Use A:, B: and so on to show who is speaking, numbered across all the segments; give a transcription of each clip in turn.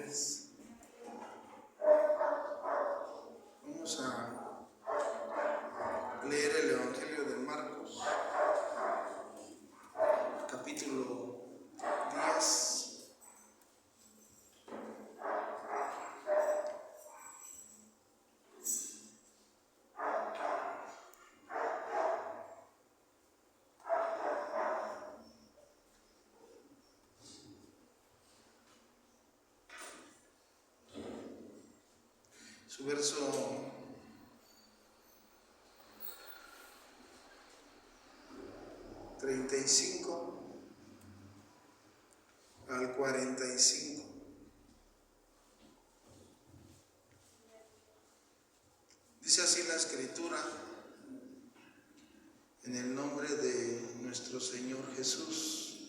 A: ustedes. Vamos a leer el Evangelio de Marcos, capítulo 10. Su verso 35 al 45. Dice así la Escritura, en el nombre de nuestro Señor Jesús.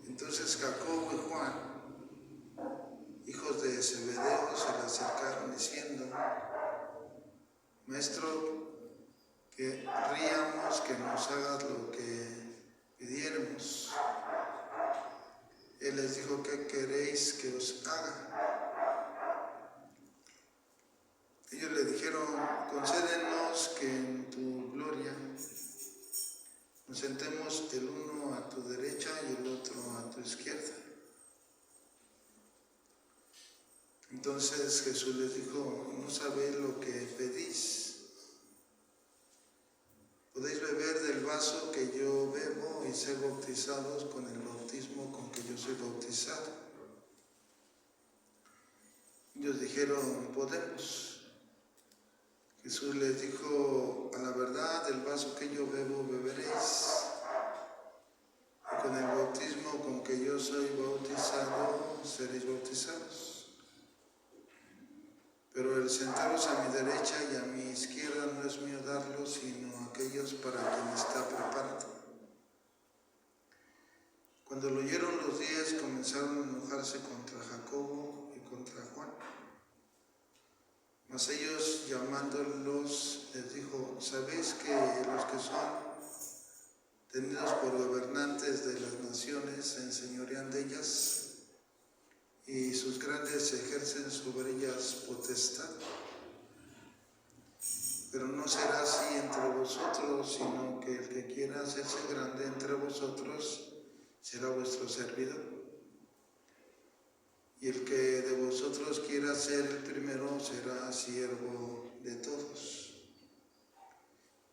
A: Entonces Jacobo y Juan, hijos de Zebedeo, se le acercaron diciendo: Maestro, querríamos que nos hagas lo que pidiéramos. Él les dijo: ¿qué queréis que os haga? Ellos le dijeron: concédenos que en tu gloria nos sentemos el uno a tu derecha y el otro a tu izquierda. Entonces Jesús les dijo: no sabéis lo que pedís. Podéis beber del vaso que yo bebo y ser bautizados con el bautismo con que yo soy bautizado. Ellos dijeron: podemos. Jesús les dijo: a la verdad, del vaso que yo bebo beberéis, y con el bautismo con que yo soy bautizado seréis bautizados. Pero el sentaros a mi derecha y a mi izquierda no es mío darlo, sino aquellos para quien está preparado. Cuando lo oyeron los 10, comenzaron a enojarse contra Jacobo y contra Juan. Mas ellos, llamándolos, les dijo: ¿sabéis que los que son tenidos por gobernantes de las naciones se enseñorean de ellas, y sus grandes ejercen sobre ellas potestad? Pero no será así entre vosotros, sino que el que quiera hacerse grande entre vosotros será vuestro servidor. Y el que de vosotros quiera ser el primero será siervo de todos.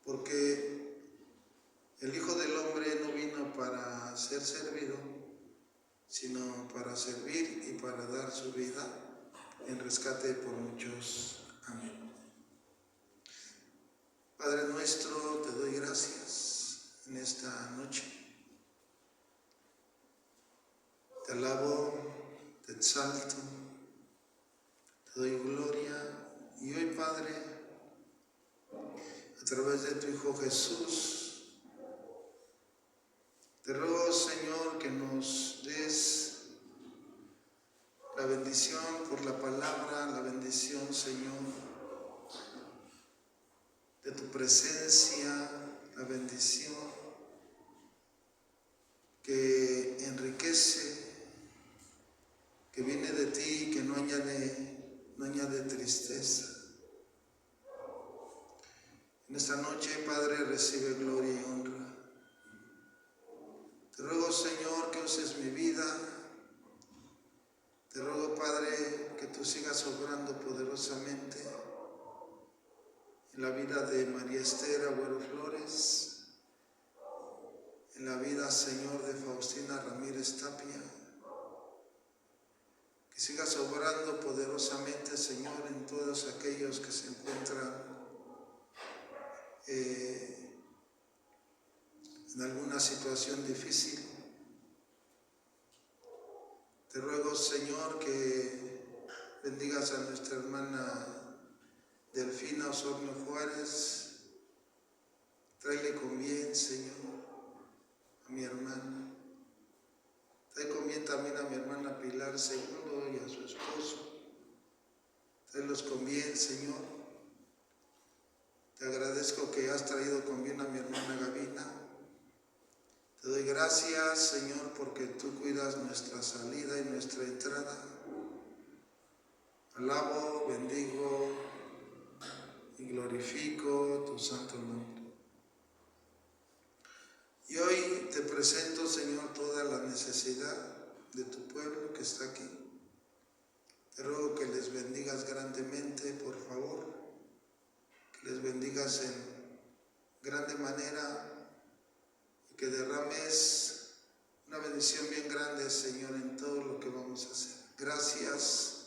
A: Porque el Hijo del Hombre no vino para ser servido, sino para servir y para dar su vida en rescate por muchos. Amén. Padre nuestro, te doy gracias en esta noche. Te alabo, te exalto, te doy gloria. Y hoy, Padre, a través de tu Hijo Jesús, te ruego, Señor, que nos des la bendición por la palabra, la bendición, Señor, de tu presencia, la bendición que enriquece, que viene de ti, que no añade tristeza. En esta noche, Padre, recibe gloria y honra. Te ruego, Señor, que uses mi vida. Te ruego, Padre, que tú sigas obrando poderosamente en la vida de María Esther Agüero Flores, en la vida, Señor, de Faustina Ramírez Tapia. Que sigas obrando poderosamente, Señor, en todos aquellos que se encuentran en alguna situación difícil. Te ruego, Señor, que bendigas a nuestra hermana Delfina Osornio Juárez. Tráele con bien, Señor, a mi hermana. Trae con bien también a mi hermana Pilar II y a su esposo. Tráelos con bien, Señor. Te agradezco que has traído con bien a mi hermana Gavina. Te Te doy gracias, Señor, porque tú cuidas nuestra salida y nuestra entrada. Alabo, bendigo y glorifico tu santo nombre. Y hoy te presento, Señor, toda la necesidad de tu pueblo que está aquí. Te ruego que les bendigas grandemente, por favor, que les bendigas en grande manera y que derrames una bendición bien grande, Señor, en todo lo que vamos a hacer. Gracias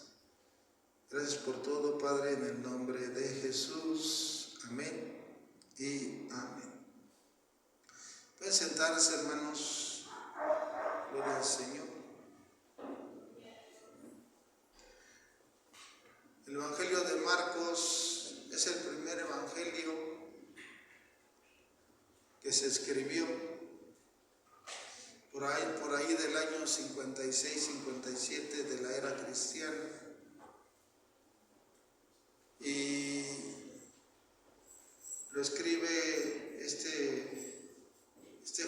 A: por todo, Padre, en el nombre de Jesús. Amén y amén. Pueden sentarse, hermanos. Gloria al Señor. El Evangelio de Marcos es el primer evangelio que se escribió por ahí del año 56-57 de la era cristiana. Y lo escribe este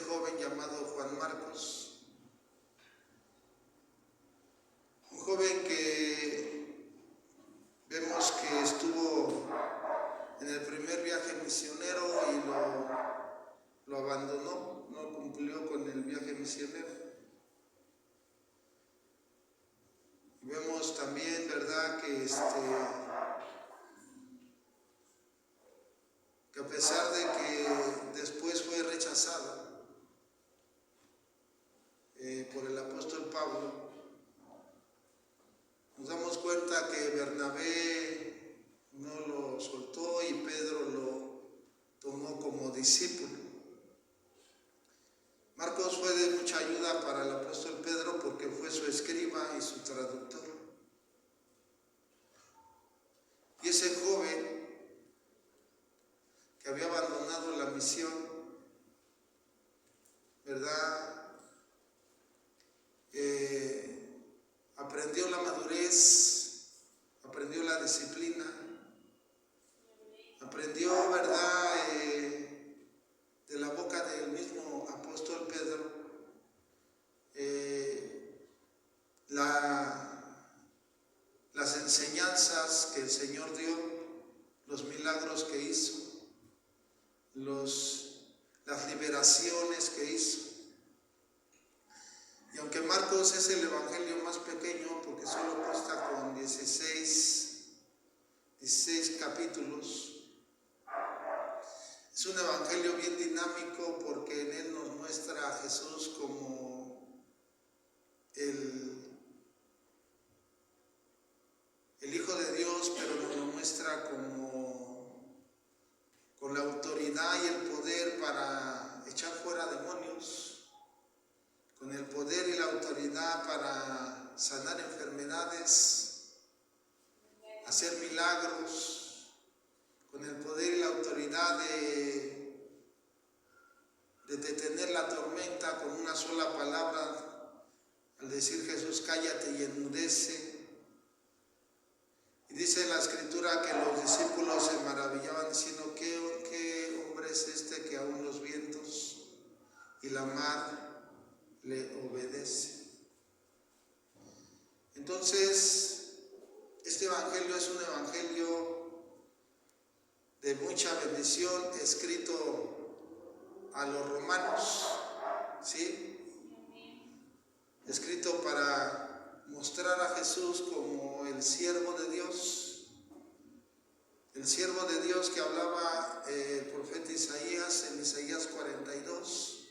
A: joven llamado Juan Marcos, un joven que vemos que estuvo en el primer viaje misionero y lo abandonó, no cumplió con el viaje misionero. Y vemos también, ¿verdad?, que a pesar de que después fue rechazado por el apóstol Pablo, nos damos cuenta que Bernabé no lo soltó y Pedro lo tomó como discípulo. Marcos fue de mucha ayuda para el apóstol Pedro porque fue su escriba y su traductor. Y ese joven que había abandonado la misión, ¿verdad?, aprendió la madurez, aprendió la disciplina, aprendió, ¿verdad?, de la boca del mismo apóstol Pedro, las enseñanzas que el Señor dio, los milagros que hizo, las liberaciones que hizo. Y aunque Marcos es el evangelio más pequeño, porque solo consta con 16 capítulos, es un evangelio bien dinámico porque en él nos muestra a Jesús como el Hijo de Dios, pero nos lo muestra con la autoridad y el poder para echar fuera demonios, con el poder y la autoridad para sanar enfermedades, hacer milagros, con el poder y la autoridad de detener la tormenta con una sola palabra, al decir Jesús, cállate y enmudece. Y dice la Escritura que los discípulos se maravillaban diciendo, ¿qué hombre es este que aún los vientos y la mar le obedece? Entonces, este evangelio es un evangelio de mucha bendición, escrito a los romanos, ¿sí? Escrito para mostrar a Jesús como el siervo de Dios que hablaba el profeta Isaías en Isaías 42,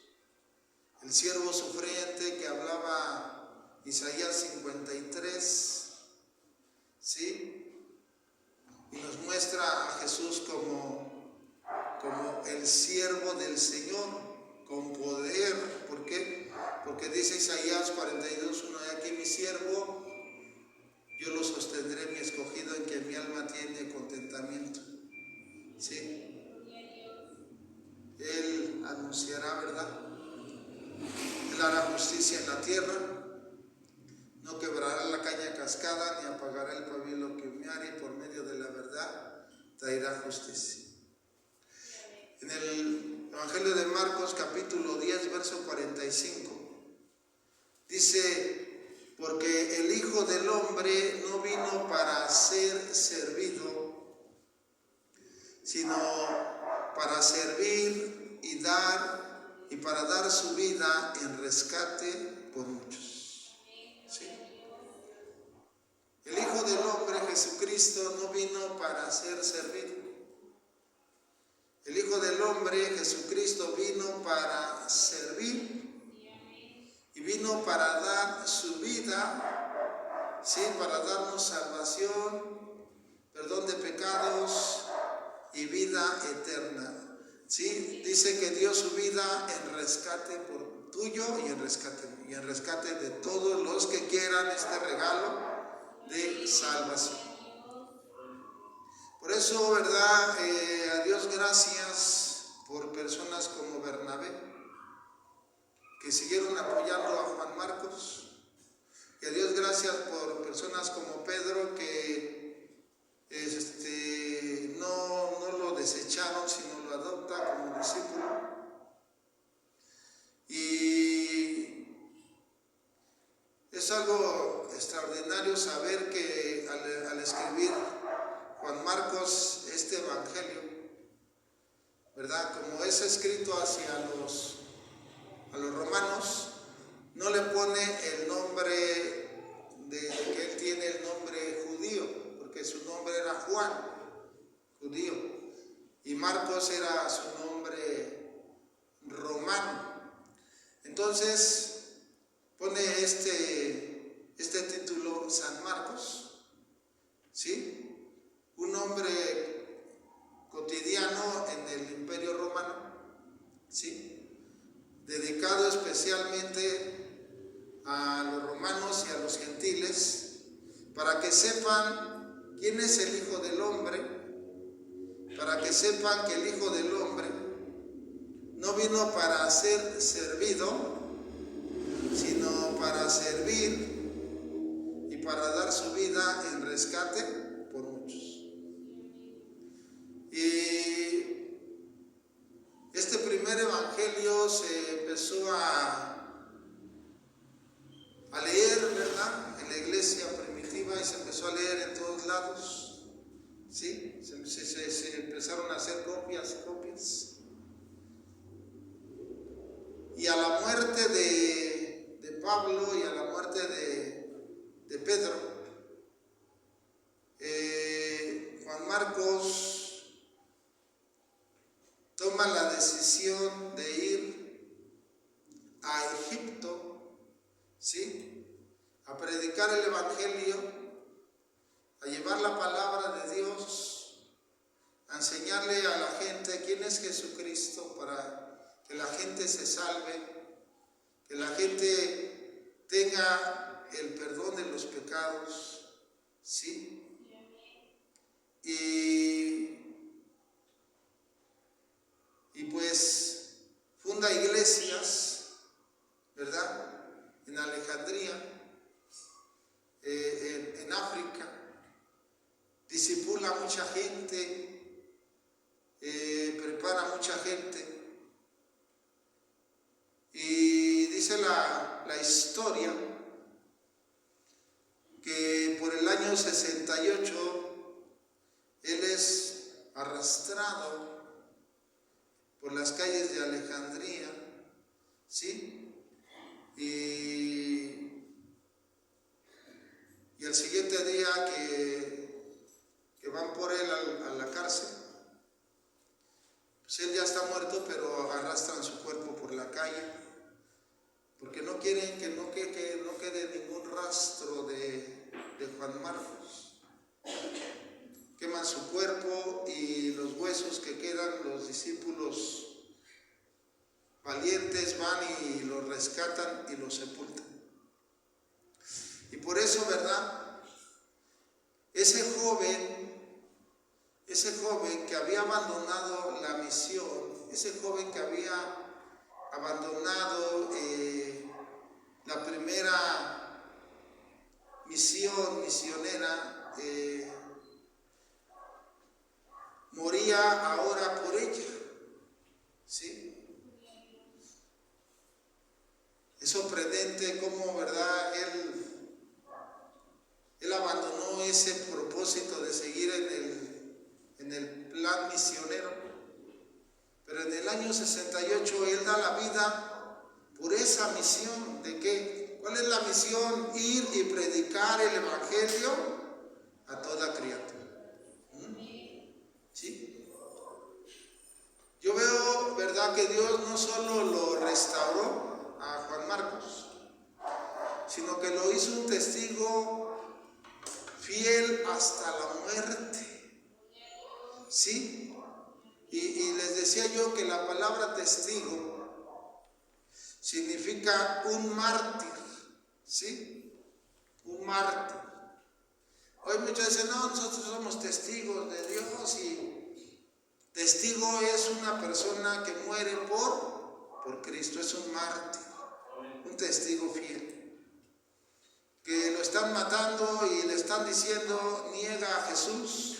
A: el siervo sufriente que hablaba Isaías 53, ¿sí? Y nos muestra a Jesús como el siervo del Señor, con poder. ¿Por qué? Porque dice Isaías 42:1, he aquí mi siervo, yo lo sostendré, mi escogido, en que mi alma tiene contentamiento. ¿Sí? Él anunciará, ¿verdad? Él hará justicia en la tierra, no quebrará la caña cascada, ni apagará el pabilo que humeare, y por medio de la verdad traerá justicia. En el Evangelio de Marcos capítulo 10, verso 45. Dice, porque el Hijo del Hombre no vino para ser servido, sino para servir y para dar su vida en rescate por muchos. ¿Sí? El Hijo del Hombre, Jesucristo, no vino para ser servido. El Hijo del Hombre, Jesucristo, vino para servir y vino para dar su vida, ¿sí? Para darnos salvación, perdón de pecados y vida eterna. ¿Sí? Dice que dio su vida en rescate por tuyo y en rescate de todos los que quieran este regalo de salvación. Por eso, ¿verdad? A Dios gracias por personas como Bernabé, que siguieron apoyando a Juan Marcos. Y a Dios gracias por personas como Pedro, que no lo desecharon, sino lo adopta como discípulo. Y es algo extraordinario saber que al escribir Juan Marcos este evangelio, ¿verdad? Como es escrito hacia los romanos, no le pone el nombre de que él tiene el nombre judío, porque su nombre era Juan, judío, y Marcos era su nombre romano. Entonces pone este título San Marcos, ¿sí? Un hombre cotidiano en el Imperio Romano, ¿sí? Dedicado especialmente a los romanos y a los gentiles, para que sepan quién es el Hijo del Hombre, para que sepan que el Hijo del Hombre no vino para ser servido, sino para servir y para dar su vida en rescate por muchos. Y este primer evangelio se empezó a leer, ¿verdad? En la iglesia primitiva, y se empezó a leer en todos lados, ¿sí? Se empezaron a hacer copias. Y a la muerte de Pablo y a la muerte de Pedro, Juan Marcos toma la decisión de ir a Egipto, ¿sí? A predicar el evangelio, a llevar la palabra de Dios, a enseñarle a la gente quién es Jesucristo, para que la gente se salve, que la gente tenga el perdón de los pecados, ¿sí? Y pues funda iglesias, ¿verdad? En Alejandría, en África, discipula a mucha gente, prepara a mucha gente. Y dice la historia que por el año 68 él es arrastrado por las calles de Alejandría, ¿sí? Y al siguiente día que van por él a la cárcel, pues él ya está muerto, pero arrastran su cuerpo por la calle, porque no quieren que no quede ningún rastro de Juan Marcos. Queman su cuerpo y los huesos que quedan, los discípulos valientes van y lo rescatan y lo sepultan. Y por eso, ¿verdad? Ese joven que había abandonado la misión, ese joven que había abandonado la primera misión misionera, moría ahora por ella, ¿sí? sorprendente cómo, ¿verdad?, él abandonó ese propósito de seguir en el plan misionero. Pero en el año 68 él da la vida por esa misión. ¿De qué? ¿Cuál es la misión? Ir y predicar el evangelio a toda criatura. ¿Sí? Yo veo, ¿verdad?, que Dios no solo lo restauró a Juan Marcos, sino que lo hizo un testigo fiel hasta la muerte. ¿Sí? Y les decía yo que la palabra testigo significa un mártir. ¿Sí? Un mártir. Hoy muchos dicen, no, nosotros somos testigos de Dios, y testigo es una persona que muere por Cristo, es un mártir, un testigo fiel. Que lo están matando y le están diciendo, niega a Jesús.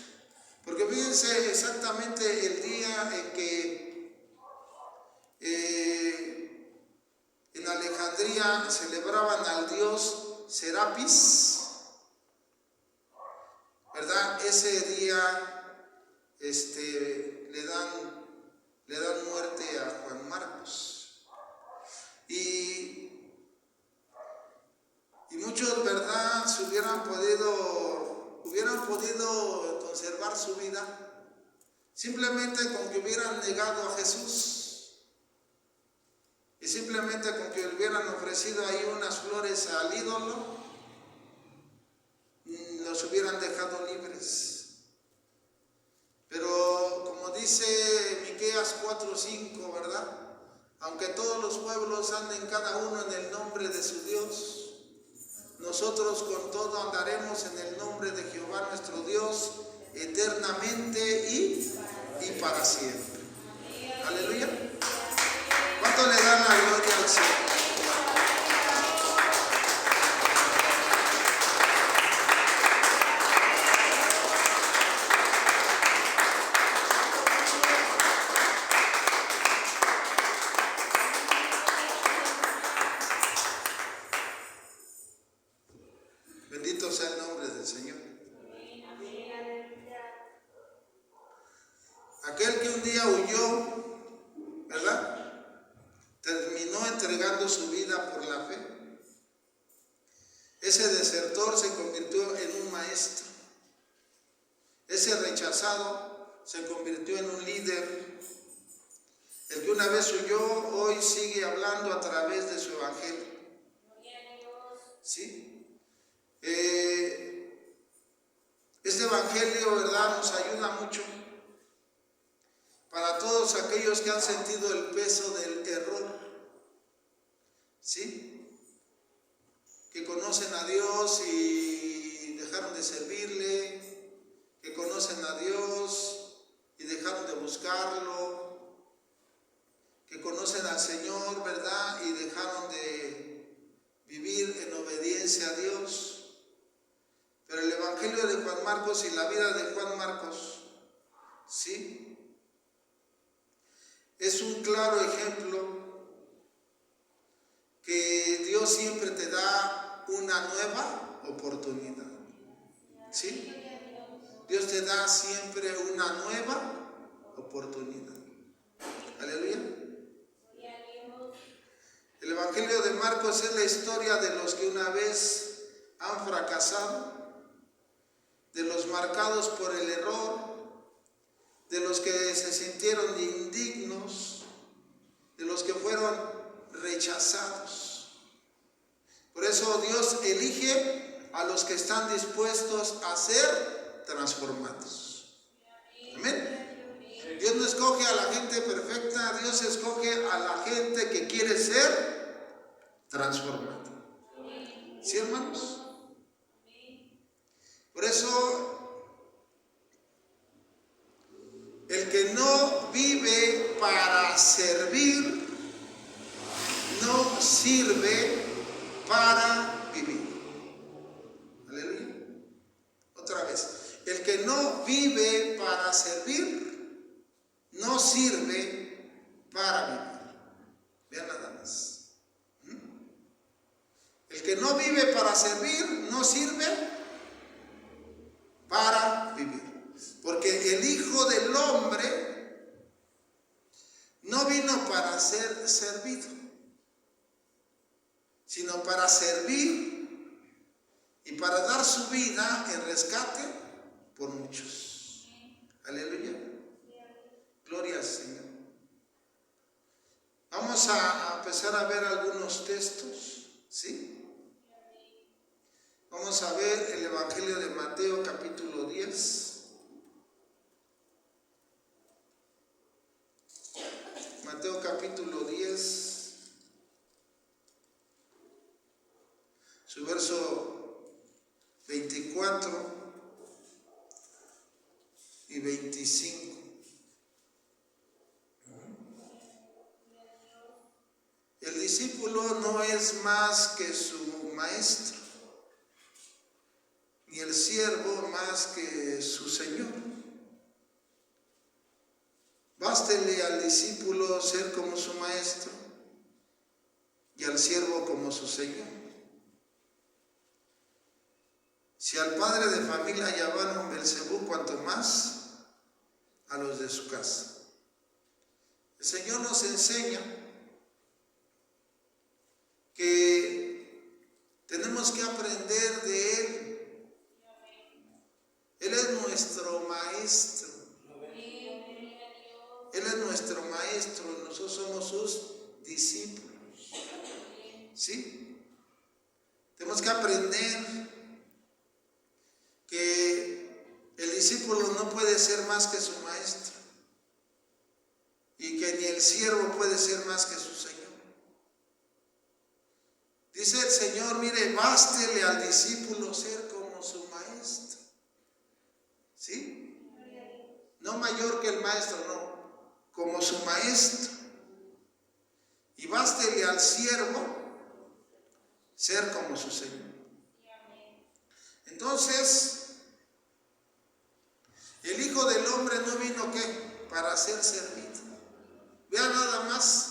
A: Porque fíjense exactamente el día en que en Alejandría celebraban al dios Serapis, ¿verdad? Ese día le dan muerte a Juan Marcos. Y muchos, ¿verdad?, se hubieran podido conservar su vida simplemente con que hubieran negado a Jesús, y simplemente con que hubieran ofrecido ahí unas flores al ídolo, los hubieran dejado libres. Pero como dice Miqueas 4:5, ¿verdad?, aunque todos los pueblos anden cada uno en el nombre de su Dios, nosotros con todo andaremos en el nombre de Jehová nuestro Dios eternamente y para siempre. Aleluya. ¿Cuánto le dan la gloria al Señor? Bendito sea el nombre del Señor. Aquel que un día huyó, ¿verdad?, terminó entregando su vida por la fe. Ese desertor se convirtió en un maestro. Ese rechazado se convirtió en un líder. El que una vez huyó, hoy sigue hablando a través de su evangelio. ¿Sí? Este evangelio, ¿verdad?, nos ayuda mucho para todos aquellos que han sentido el peso del error. ¿Sí? Que conocen a Dios y dejaron de servirle, que conocen a Dios y dejaron de buscarlo, que conocen al Señor, ¿verdad?, y dejaron de vivir en obediencia a Dios. Pero el evangelio de Juan Marcos y la vida de Juan Marcos, ¿sí?, es un claro ejemplo que Dios siempre te da una nueva oportunidad. ¿Sí? Dios te da siempre una nueva oportunidad. Aleluya. El evangelio de Marcos es la historia de los que una vez han fracasado, de los marcados por el error, de los que se sintieron indignos, de los que fueron rechazados. Por eso Dios elige a los que están dispuestos a ser transformados. Amén. Dios no escoge a la gente perfecta, Dios escoge a la gente que quiere ser transformada. ¿Sí, hermanos? Por eso, el que no vive para servir, no sirve para vivir. Aleluya. Otra vez. El que no vive para servir, no sirve para vivir. Vean nada más. no sirve para vivir. Porque el Hijo del Hombre no vino para ser servido, sino para servir y para dar su vida en rescate por muchos. Aleluya. Gloria al Señor. Vamos a empezar a ver algunos textos, ¿sí? Vamos a ver el Evangelio de Mateo capítulo 10. Mateo capítulo 10, su verso 24 y 25. El discípulo no es más que su maestro, ni el siervo más que su señor. Bástele al discípulo ser como su maestro y al siervo como su señor. Si al padre de familia llamaron Belcebú, cuanto más a los de su casa. El Señor nos enseña que tenemos que aprender de Él. Él es nuestro maestro. Él es nuestro maestro, nosotros somos sus discípulos. ¿Sí? Tenemos que aprender que el discípulo no puede ser más que su maestro y que ni el siervo puede ser más que su señor. Dice el Señor, mire, bástele al discípulo ser como su maestro. ¿Sí? No mayor que el maestro, no. Como su maestro. Y bástele al siervo ser como su señor. Entonces, el Hijo del Hombre no vino ¿qué? Para ser servido. Vean nada más.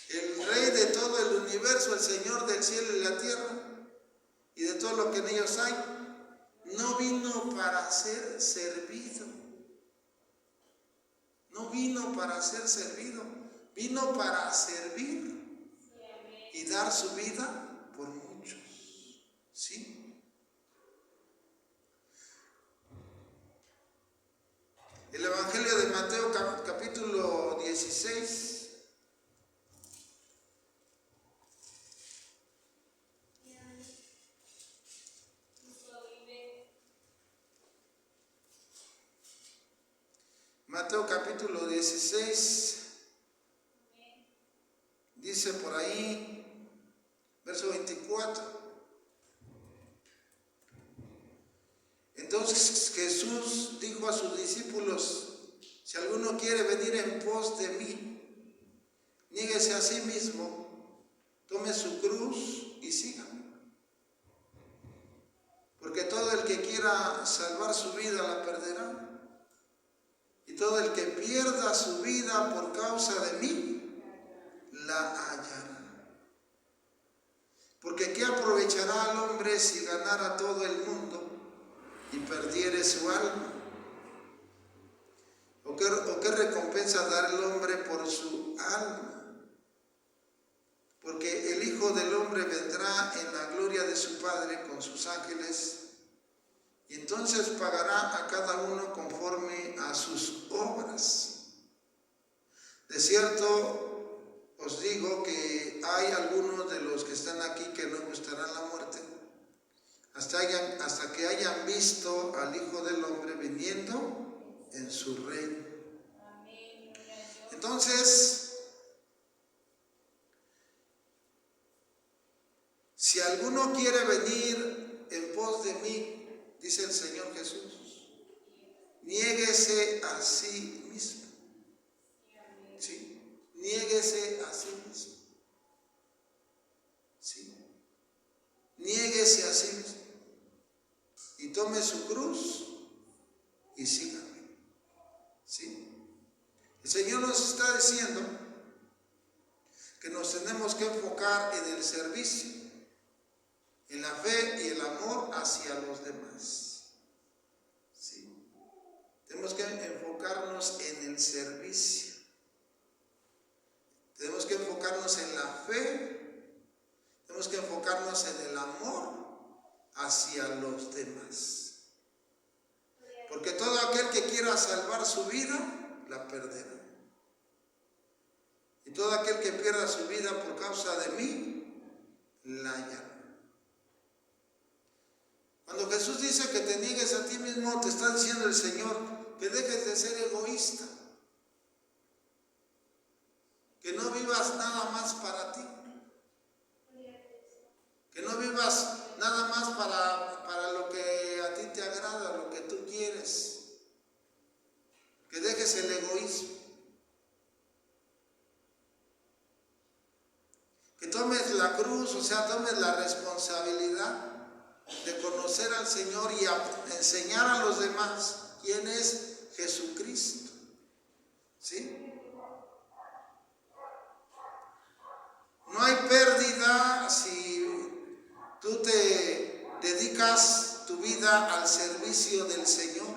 A: El Rey de todo el universo, el Señor del cielo y la tierra, y de todo lo que en ellos hay, no vino para ser servido. No vino para ser servido, vino para servir y dar su vida por muchos. ¿Sí? El Evangelio de Mateo capítulo 16. Mateo capítulo 16, dice por ahí, verso 24. Entonces Jesús dijo a sus discípulos, si alguno quiere venir en pos de mí, niéguese a sí mismo, tome su cruz y sígame. Porque todo el que quiera salvar su vida la perderá. Y todo el que pierda su vida por causa de mí, la hallará. Porque ¿qué aprovechará al hombre si ganara todo el mundo y perdiere su alma? ¿O qué recompensa dará el hombre por su alma? Porque el Hijo del Hombre vendrá en la gloria de su Padre con sus ángeles, y entonces pagará a cada uno conforme a sus obras. De cierto os digo que hay algunos de los que están aquí que no gustarán la muerte hasta que hayan visto al Hijo del Hombre viniendo en su reino. Entonces, si alguno quiere venir en pos de mí, dice el Señor Jesús, niéguese a sí mismo. ¿Sí? Niéguese a sí mismo. ¿Sí? Niéguese a sí mismo. Y tome su cruz y sígame. ¿Sí? El Señor nos está diciendo que nos tenemos que enfocar en el servicio en la fe y el amor hacia los demás. ¿Sí? Tenemos que enfocarnos en el servicio. Tenemos que enfocarnos en la fe. Tenemos que enfocarnos en el amor hacia los demás. Porque todo aquel que quiera salvar su vida, la perderá. Y todo aquel que pierda su vida por causa de mí, la hallará. Cuando Jesús dice que te niegues a ti mismo, te está diciendo el Señor que dejes de ser egoísta. Que no vivas nada más para ti. Que no vivas nada más para lo que a ti te agrada, lo que tú quieres. Que dejes el egoísmo. Que tomes la cruz, o sea, tomes la responsabilidad de conocer al Señor y enseñar a los demás quién es Jesucristo. ¿Sí? No hay pérdida si tú te dedicas tu vida al servicio del Señor.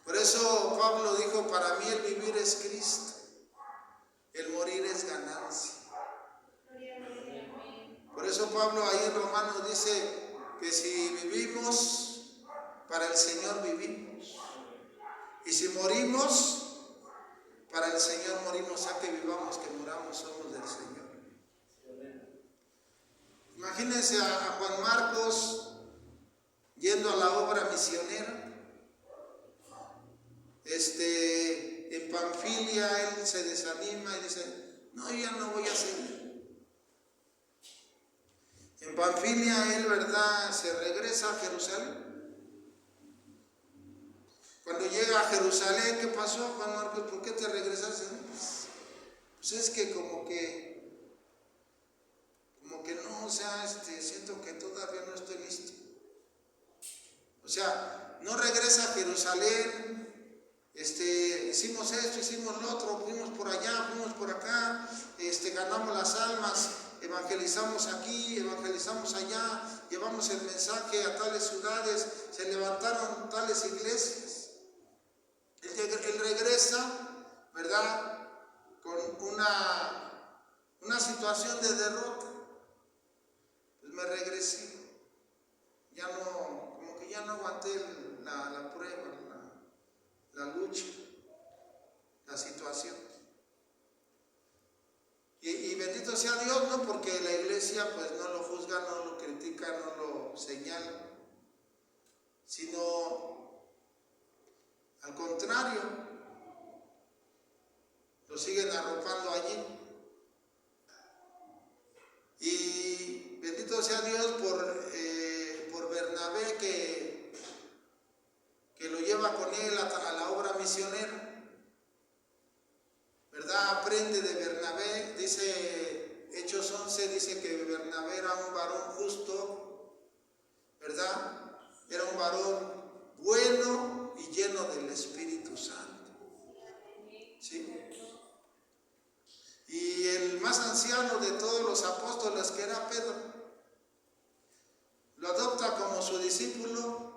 A: Por eso Pablo dijo, para mí el vivir es Cristo, el morir es ganancia. Por eso Pablo ahí en Romanos dice que si vivimos, para el Señor vivimos. Y si morimos, para el Señor morimos, sea que vivamos, que muramos, somos del Señor. Imagínense a Juan Marcos yendo a la obra misionera. En Panfilia él se desanima y dice, no, yo ya no voy a seguir. En Panfilia él, ¿verdad?, se regresa a Jerusalén. Cuando llega a Jerusalén, ¿qué pasó, Juan Marcos? ¿Por qué te regresaste? Pues es que como que no, o sea, siento que todavía no estoy listo. O sea, no regresa a Jerusalén. Hicimos esto, hicimos lo otro, fuimos por allá, fuimos por acá, ganamos las almas, evangelizamos aquí, evangelizamos allá, llevamos el mensaje a tales ciudades, se levantaron tales iglesias. Él regresa, ¿verdad?, con una situación de derrota. Pues me regresé, ya no, como que ya no aguanté la prueba, la lucha, la situación. Y bendito sea Dios, ¿no? Porque la iglesia pues no lo juzga, no lo critica, no lo señala, sino al contrario, lo siguen arropando allí. Y bendito sea Dios por Bernabé que lo lleva con él a la obra misionera, ¿verdad? Aprende de Bernabé. Dice Hechos 11, dice que Bernabé era un varón justo, ¿verdad? Era un varón bueno y lleno del Espíritu Santo. ¿Sí? Y el más anciano de todos los apóstoles, que era Pedro, lo adopta como su discípulo.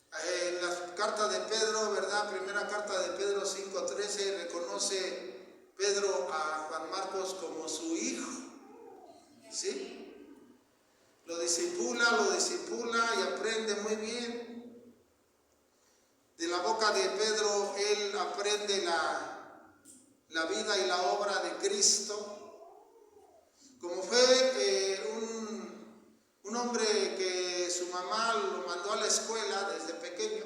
A: En la carta de Pedro, ¿verdad?, primera carta de Pedro 5:13, reconoce Pedro a Juan Marcos como su hijo. ¿Sí? Lo discipula y aprende muy bien. De la boca de Pedro él aprende la vida y la obra de Cristo. Como fue un hombre que su mamá lo mandó a la escuela desde pequeño,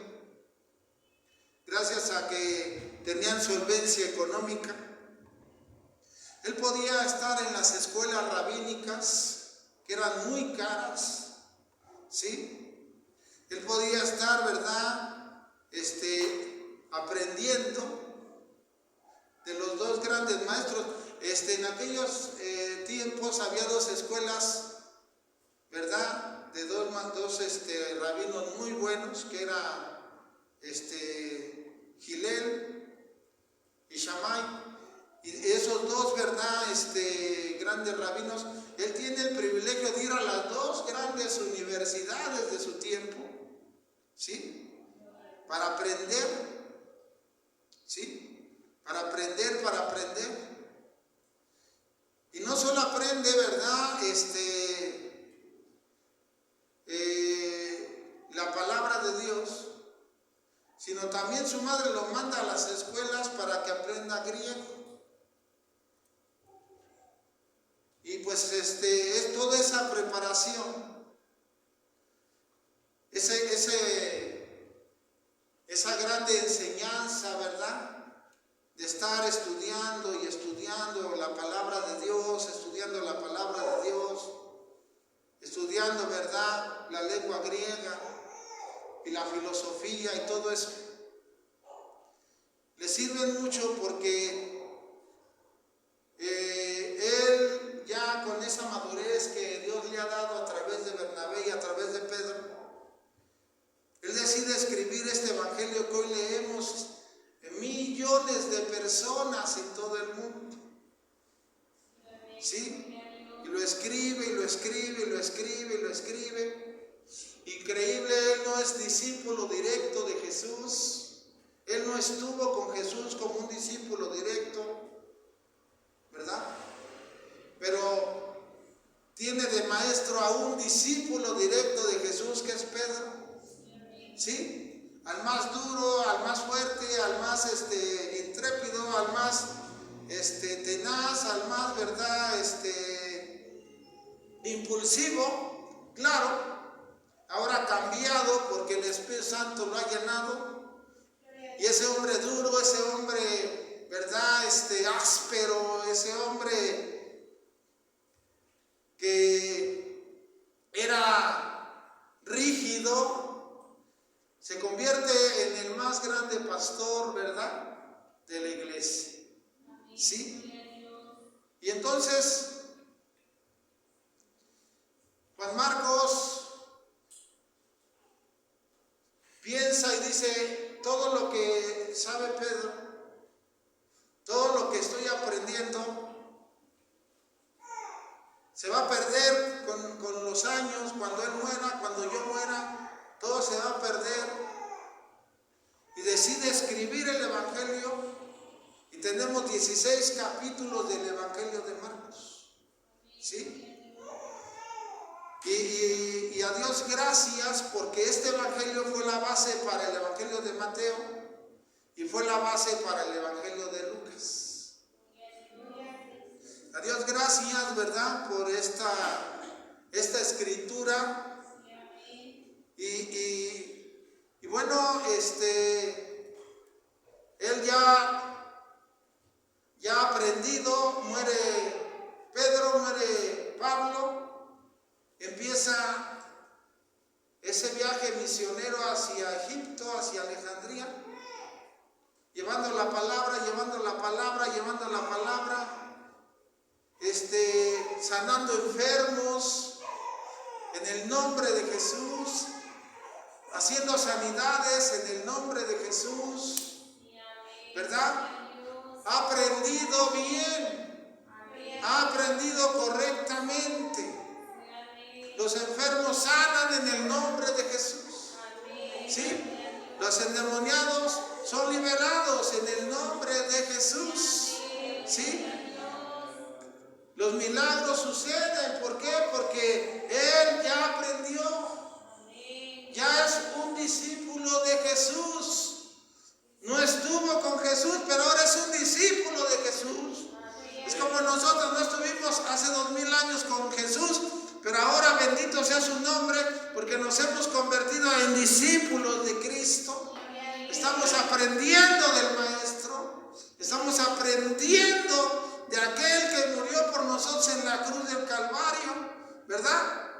A: gracias a que tenían solvencia económica, él podía estar en las escuelas rabínicas, que eran muy caras, ¿sí? Él podía estar, ¿verdad?, aprendiendo de los dos grandes maestros. En aquellos tiempos había dos escuelas, ¿verdad?, de dos rabinos muy buenos, que era Gilel y Shammai. Y esos dos, ¿verdad? Grandes rabinos, él tiene el privilegio de ir a las dos grandes universidades de su tiempo, ¿sí? Para aprender, ¿sí? Para aprender. Y no solo aprende, ¿verdad? La palabra de Dios, sino también su madre lo manda a las escuelas para que aprenda griego. Y pues es toda esa preparación, esa grande enseñanza, ¿verdad? De estar estudiando y estudiando la palabra de Dios, estudiando, ¿verdad? La lengua griega y la filosofía y todo eso. Le sirven mucho porque él ya con esa madurez que Dios le ha dado a través de Bernabé y a través de Pedro, él decide escribir este evangelio que hoy leemos en millones de personas en todo el mundo. ¿Sí? Y lo escribe. Increíble, él no es discípulo directo de Jesús. Él no estuvo con Jesús como un discípulo directo, ¿verdad? Pero tiene de maestro a un discípulo directo de Jesús, que es Pedro, ¿sí? Al más duro, al más fuerte, al más intrépido, al más tenaz, al más, ¿verdad? Impulsivo, claro, ahora cambiado porque el Espíritu Santo lo ha llenado. Y ese hombre duro, ese hombre, ¿verdad? Áspero, ese hombre que era rígido, se convierte en el más grande pastor, ¿verdad? De la iglesia. ¿Sí? Y entonces, Juan Marcos piensa y dice, todo lo que sabe Pedro, todo lo que estoy aprendiendo, se va a perder con los años, cuando él muera, cuando yo muera, todo se va a perder. Y decide escribir el Evangelio, y tenemos 16 capítulos del Evangelio de Marcos, ¿sí? Y a Dios gracias, porque este Evangelio fue la base para el Evangelio de Mateo y fue la base para el Evangelio de Lucas. A Dios gracias, ¿verdad? Por esta escritura. Y bueno, él ya ha aprendido, muere Pedro, muere Pablo. Empieza ese viaje misionero hacia Egipto, hacia Alejandría, llevando la palabra, sanando enfermos en el nombre de Jesús, haciendo sanidades en el nombre de Jesús, ¿verdad? Ha aprendido bien, ha aprendido correctamente. Los enfermos sanan en el nombre de Jesús, ¿sí? Los endemoniados son liberados en el nombre de Jesús, ¿sí? Los milagros suceden, ¿por qué? Porque él ya aprendió, ya es un discípulo de Jesús. No estuvo con Jesús, pero ahora es un discípulo de Jesús. Es como nosotros no estuvimos hace 2000 años con Jesús, pero ahora bendito sea su nombre, porque nos hemos convertido en discípulos de Cristo. Estamos aprendiendo del Maestro, estamos aprendiendo de aquel que murió por nosotros en la cruz del Calvario, ¿verdad?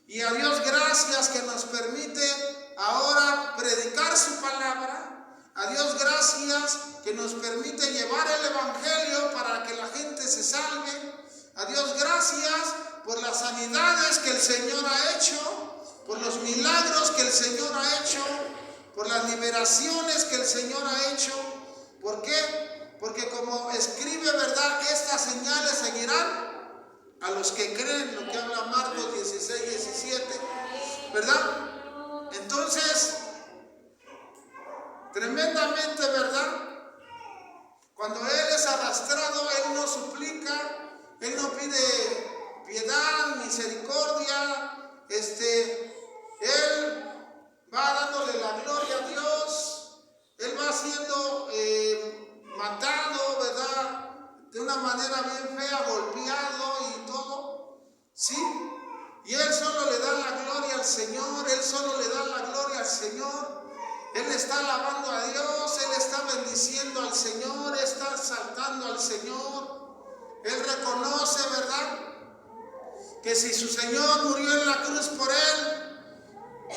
A: Y a Dios gracias que nos permite ahora predicar su palabra. A Dios gracias que nos permite llevar el Evangelio para que la gente se salve. A Dios gracias por las sanidades que el Señor ha hecho, por los milagros que el Señor ha hecho, por las liberaciones que el Señor ha hecho. ¿Por qué? Porque como escribe, ¿verdad? Estas señales seguirán a los que creen, lo que habla Marcos 16, 17, ¿verdad? Entonces, tremendamente, ¿verdad? Cuando Él es arrastrado, Él no suplica, Él no pide piedad, misericordia, Él va dándole la gloria a Dios, Él va siendo matado, ¿verdad? De una manera bien fea, golpeado y todo, ¿sí? Y Él solo le da la gloria al Señor, Él solo le da la gloria al Señor. Él está alabando a Dios, Él está bendiciendo al Señor, está exaltando al Señor. Él reconoce, ¿verdad?, que si su Señor murió en la cruz por Él,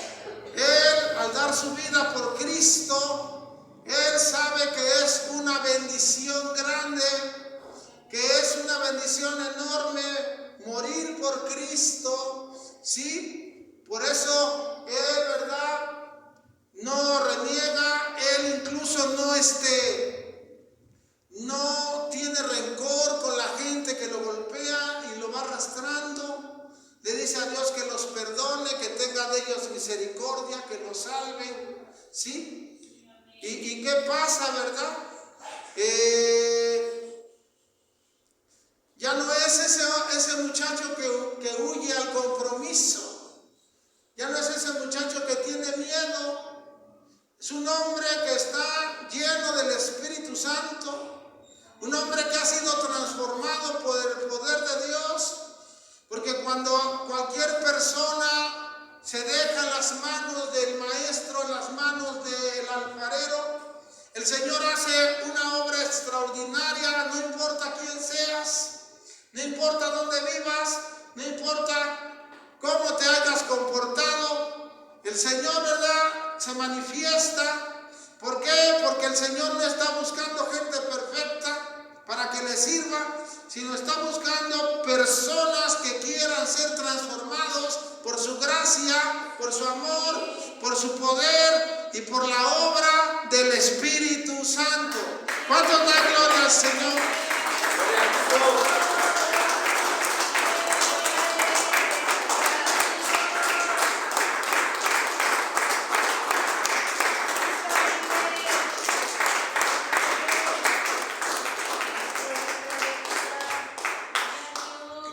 A: Él al dar su vida por Cristo, Él sabe que es una bendición grande, que es una bendición enorme morir por Cristo, ¿sí? Por eso Él, ¿verdad?, no reniega, Él incluso no tiene rencor con la gente que lo golpea y lo va arrastrando. Le dice a Dios que los perdone, que tenga de ellos misericordia, que los salve, ¿sí? ¿Y qué pasa, verdad? Ya no es ese muchacho que huye al compromiso, ya no es ese muchacho que tiene miedo. Es un hombre que está lleno del Espíritu Santo, un hombre que ha sido transformado por el poder de Dios, porque cuando cualquier persona se deja en las manos del maestro, en las manos del alfarero, el Señor hace una obra extraordinaria, no importa quién seas, no importa dónde vivas, no importa cómo te hayas comportado, el Señor, ¿verdad?, se manifiesta. ¿Por qué? Porque el Señor no está buscando gente perfecta para que le sirva, sino está buscando personas que quieran ser transformados por su gracia, por su amor, por su poder y por la obra del Espíritu Santo. ¿Cuántos dan gloria al Señor?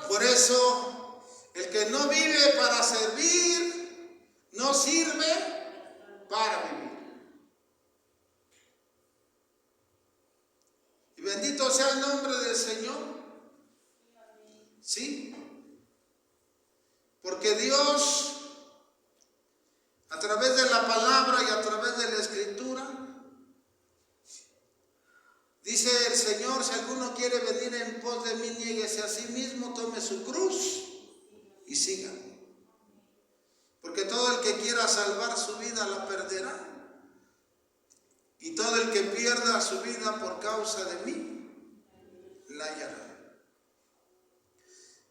A: Por eso, el que no vive para servir, no sirve para vivir. Y bendito sea el nombre del Señor. ¿Sí? Porque Dios, a través de la palabra y a través de la Escritura, dice el Señor: si alguno quiere venir en pos de mí, niéguese a sí mismo, tome su cruz y sígame. Porque todo el que quiera salvar su vida la perderá, y todo el que pierda su vida por causa de mí la hallará.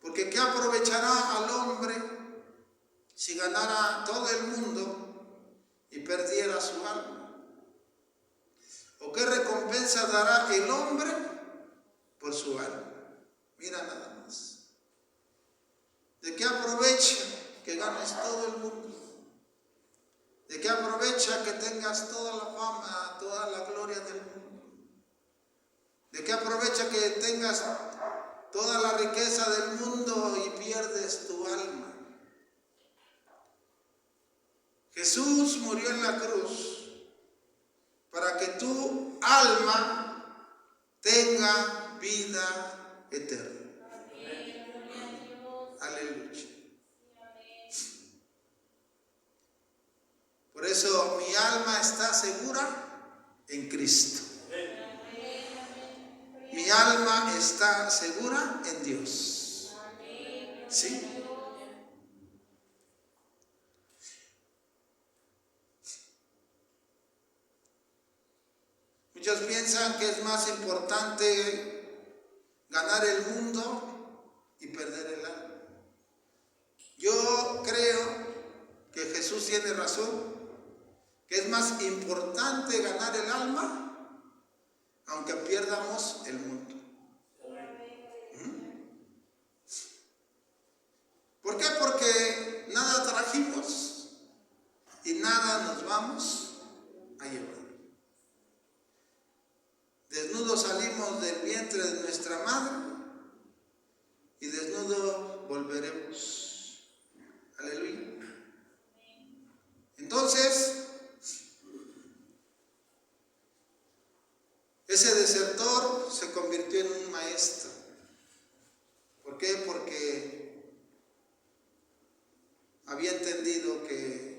A: Porque ¿qué aprovechará al hombre si ganara todo el mundo y perdiera su alma? ¿O qué recompensa dará el hombre por su alma? Mira nada más. ¿De qué aprovecha que ganes todo el mundo? ¿De qué aprovecha que tengas toda la fama, toda la gloria del mundo? ¿De qué aprovecha que tengas toda la riqueza del mundo y pierdes tu alma? Jesús murió en la cruz para que tu alma tenga vida eterna. Aleluya. Por eso mi alma está segura en Cristo. Mi alma está segura en Dios. ¿Sí? Muchos piensan que es más importante ganar el mundo y perder el alma. Yo creo que Jesús tiene razón, que es más importante ganar el alma, aunque pierdamos el mundo. ¿Por qué? Porque nada trajimos y nada nos vamos a llevar. Desnudos salimos del vientre de nuestra madre y desnudos volveremos. Aleluya. Entonces, ese desertor se convirtió en un maestro. ¿Por qué? Porque había entendido que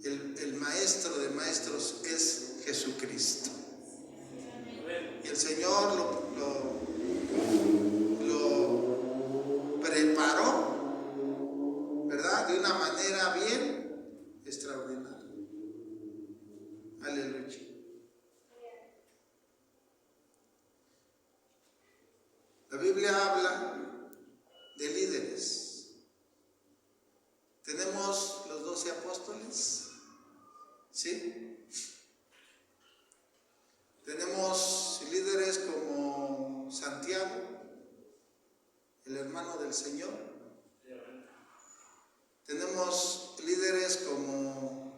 A: el maestro de maestros es Jesucristo. Y el Señor lo preparó, ¿verdad? De una manera bien extraordinaria. Aleluya. La Biblia habla de líderes. Tenemos los 12 apóstoles, ¿sí? Tenemos líderes como Santiago, el hermano del Señor. Tenemos líderes como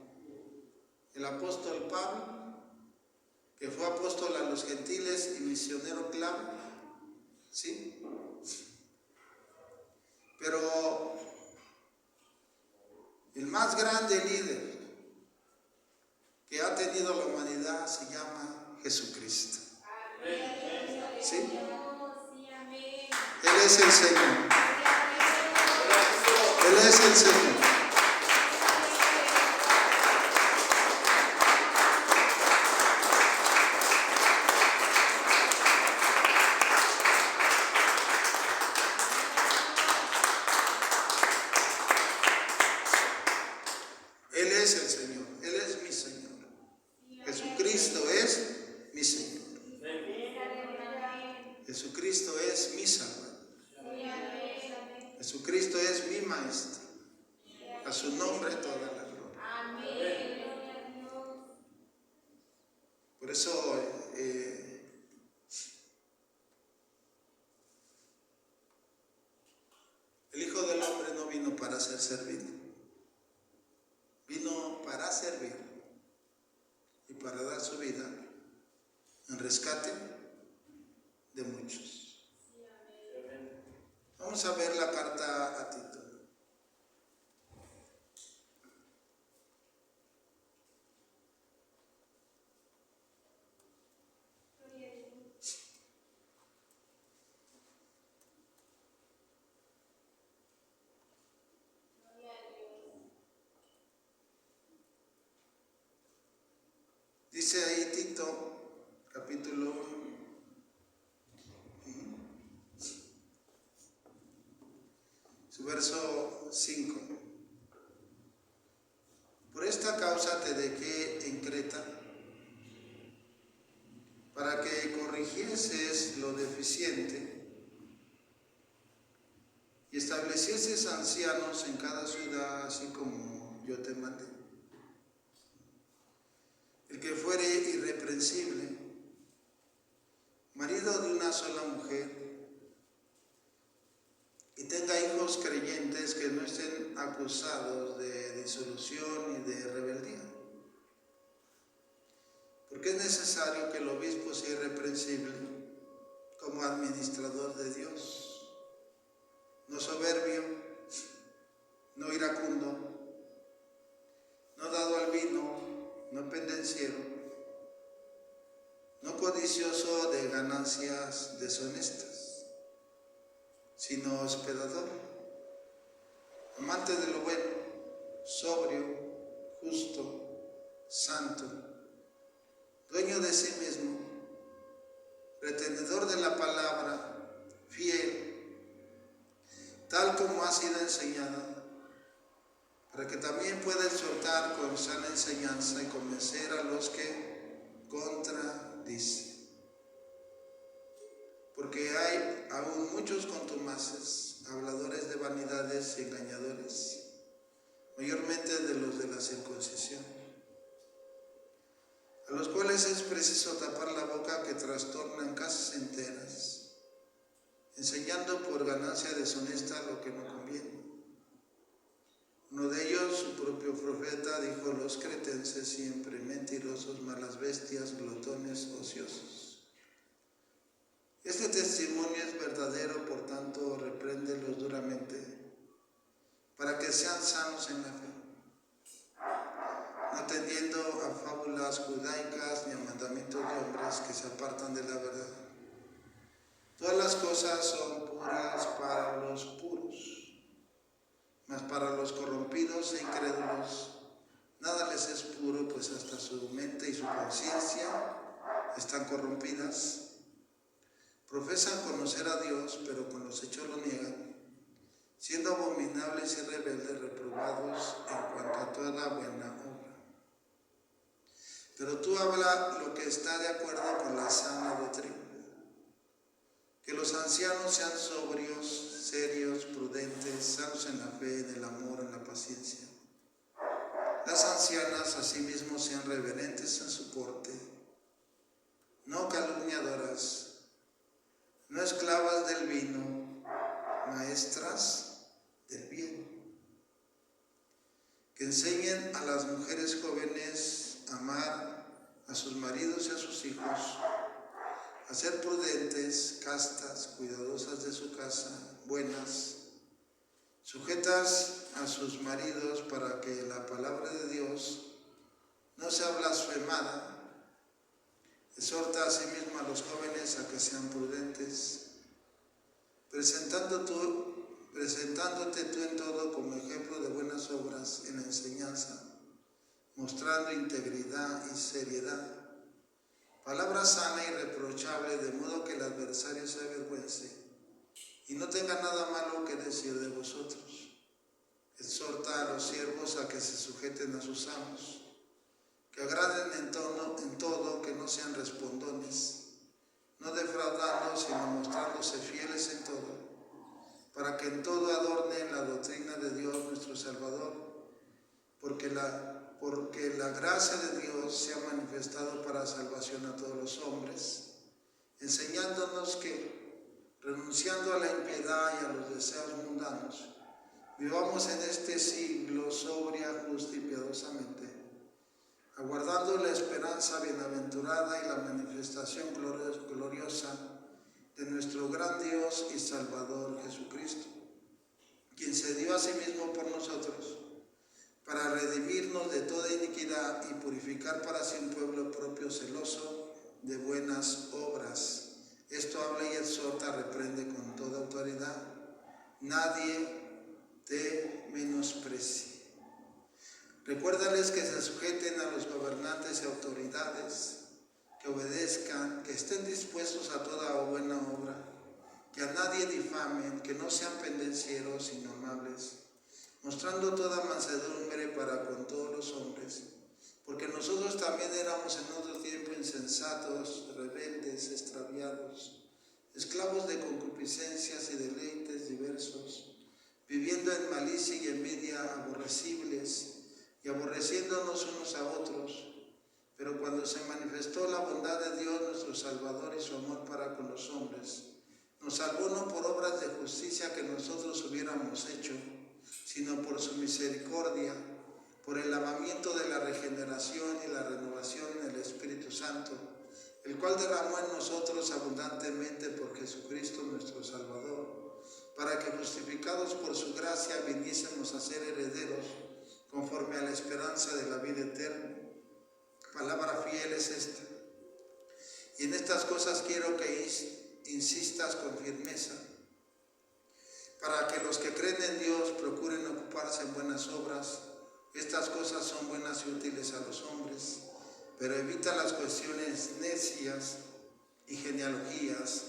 A: el apóstol Pablo, que fue apóstol a los gentiles y misionero clave, ¿sí? Pero el más grande líder que ha tenido la humanidad se llama Jesucristo. ¿Sí? Él es el Señor. Él es el Señor. Él es el Señor. Él es mi Señor. Jesucristo es mi Señor. Jesucristo es mi Salvador. Jesucristo es mi Maestro. A su nombre toda la gloria. Por eso el Hijo del Hombre no vino para ser servido. Vino para servir y para dar su vida en rescate de muchos. Vamos a ver la carta a Tito. Dice ahí Tito, capítulo 1, su verso 5. Por esta causa te dejé en Creta, para que corrigieses lo deficiente y establecieses ancianos en cada ciudad, así como yo te mandé. El que fuere irreprensible, marido de una sola mujer, y tenga hijos creyentes que no estén acusados de disolución y de rebeldía. Porque es necesario que el obispo sea irreprensible como administrador de Dios, no soberbio, no iracundo, no dado al vino, no pendenciero, no codicioso de ganancias deshonestas, sino hospedador, amante de lo bueno, sobrio, justo, santo, dueño de sí mismo, retenedor de la palabra, fiel, tal como ha sido enseñada, para que también pueda exhortar con sana enseñanza y convencer a los que contradicen. Porque hay aún muchos contumaces, habladores de vanidades y engañadores, mayormente de los de la circuncisión, a los cuales les es preciso tapar la boca que trastornan casas enteras, enseñando por ganancia deshonesta lo que no conviene. Uno de ellos, su propio profeta, dijo: los cretenses siempre mentirosos, malas bestias, glotones, ociosos. Este testimonio es verdadero, por tanto, repréndelos duramente, para que sean sanos en la fe, no atendiendo a fábulas judaicas ni a mandamientos de hombres que se apartan de la verdad. Todas las cosas son puras para los puros, mas para los corrompidos e incrédulos nada les es puro, pues hasta su mente y su conciencia están corrompidas. Profesan conocer a Dios, pero con los hechos lo niegan, siendo abominables y rebeldes, reprobados en cuanto a toda buena obra. Pero tú habla lo que está de acuerdo con la sana doctrina. Que los ancianos sean sobrios, serios, prudentes, sanos en la fe, en el amor, en la paciencia. Las ancianas asimismo sean reverentes en su porte, no calumniadoras, no esclavas del vino, maestras del bien. Que enseñen a las mujeres jóvenes a amar a sus maridos y a sus hijos, a ser prudentes, castas, cuidadosas de su casa, buenas, sujetas a sus maridos, para que la palabra de Dios no sea blasfemada. Exhorta asimismo a los jóvenes a que sean prudentes, presentándote tú en todo como ejemplo de buenas obras en la enseñanza, mostrando integridad y seriedad, palabra sana y irreprochable, de modo que el adversario se avergüence y no tenga nada malo que decir de vosotros. Exhorta a los siervos a que se sujeten a sus amos, que agraden en todo, que no sean respondones, no defraudando, sino mostrándose fieles en todo, para que en todo adornen la doctrina de Dios nuestro Salvador, porque la gracia de Dios se ha manifestado para salvación a todos los hombres, enseñándonos que, renunciando a la impiedad y a los deseos mundanos, vivamos en este siglo sobria, justa y piadosamente, aguardando la esperanza bienaventurada y la manifestación gloriosa de nuestro gran Dios y Salvador Jesucristo, quien se dio a sí mismo por nosotros, para redimirnos de toda iniquidad y purificar para sí un pueblo propio celoso de buenas obras. Esto habla y exhorta, reprende con toda autoridad. Nadie te menosprecie. Recuérdales que se sujeten a los gobernantes y autoridades, que obedezcan, que estén dispuestos a toda buena obra, que a nadie difamen, que no sean pendencieros sino amables, mostrando toda mansedumbre para con todos los hombres, porque nosotros también éramos en otro tiempo insensatos, rebeldes, extraviados, esclavos de concupiscencias y deleites diversos, viviendo en malicia y envidia, aborrecibles y aborreciéndonos unos a otros. Pero cuando se manifestó la bondad de Dios nuestro Salvador y su amor para con los hombres, nos salvó no por obras de justicia que nosotros hubiéramos hecho, sino por su misericordia, por el lavamiento de la regeneración y la renovación en el Espíritu Santo, el cual derramó en nosotros abundantemente por Jesucristo nuestro Salvador, para que justificados por su gracia viniésemos a ser herederos conforme a la esperanza de la vida eterna. Palabra fiel es esta. Y en estas cosas quiero que insistas con firmeza, para que los que creen en Dios procuren ocuparse en buenas obras. Estas cosas son buenas y útiles a los hombres, pero evita las cuestiones necias y genealogías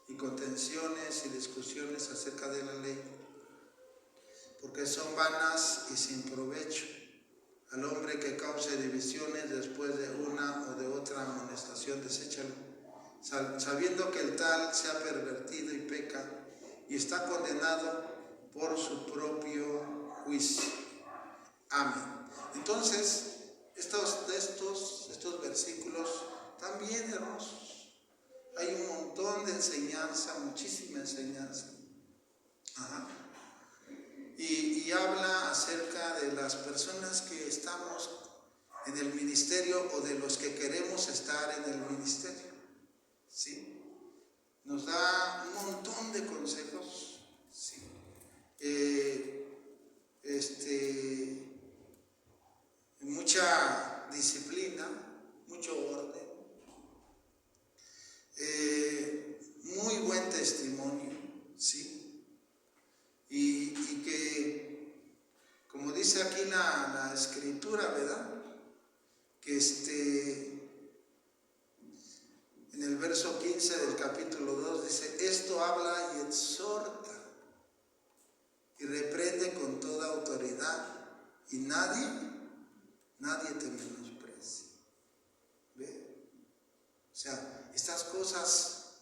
A: y contenciones y discusiones acerca de la ley, porque son vanas y sin provecho. Al hombre que cause divisiones después de una o de otra amonestación, deséchalo, sabiendo que el tal se ha pervertido y peca, y está condenado por su propio juicio. Amén. Entonces, estos textos estos versículos tan bien hermosos. Hay un montón de enseñanza, muchísima enseñanza. Ajá. Y habla acerca de las personas que estamos en el ministerio o de los que queremos estar en el ministerio. ¿Sí? Nos da un montón de consejos. ¿Sí? Mucha disciplina, mucho orden, muy buen testimonio, ¿sí? Y que, como dice aquí la escritura, ¿verdad? Que en el verso 15 del capítulo 2 dice, esto habla y exhorta y reprende con toda autoridad, y nadie te menosprecie. ¿Ve? O sea, estas cosas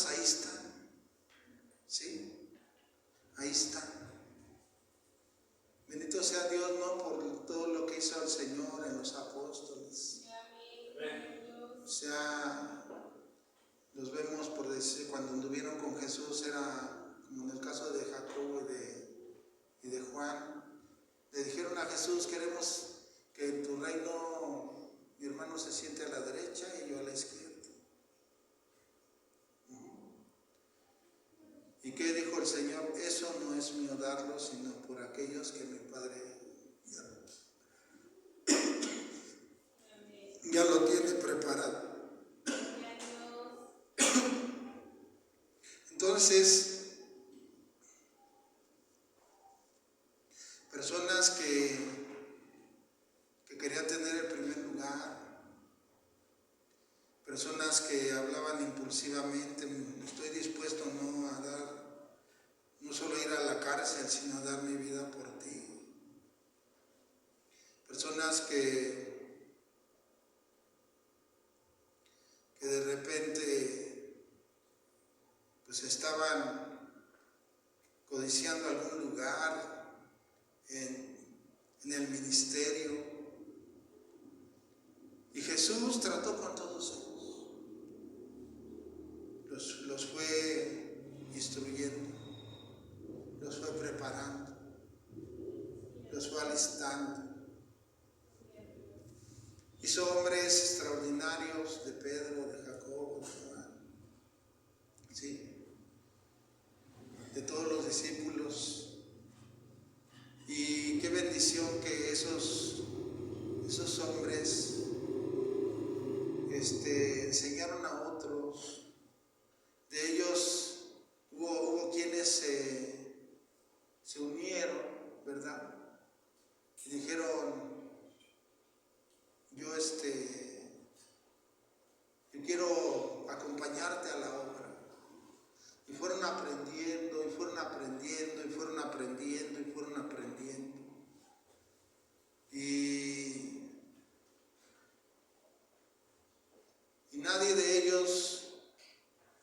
A: ahí están. ¿Sí? Ahí están. Bendito sea Dios, no por todo lo que hizo el Señor en los apóstoles. O sea, los vemos por decir, cuando anduvieron con Jesús, era como en el caso de Jacobo y de Juan. Le dijeron a Jesús, queremos que en tu reino mi hermano se siente a la derecha y yo a la izquierda. ¿Y qué dijo el Señor? Eso no es mío darlo, sino por aquellos que mi Padre ya lo tiene preparado. Entonces, personas que querían tener el primer lugar, personas que hablaban impulsivamente, estoy dispuesto no solo ir a la cárcel, sino a dar mi vida por ti. Personas que de repente pues estaban codiciando algún lugar en el ministerio, y Jesús trató con todos ellos, los fue instruyendo, los fue preparando, los fue alistando. Hizo hombres extraordinarios de Pedro, de Jacobo, de Juan, ¿sí? De todos los discípulos. Y qué bendición que esos hombres enseñaron a otros. De ellos hubo quienes se unieron, ¿verdad? Y dijeron, yo quiero acompañarte a la obra. Y fueron aprendiendo, y fueron aprendiendo, y fueron aprendiendo, y fueron aprendiendo. Y nadie de ellos,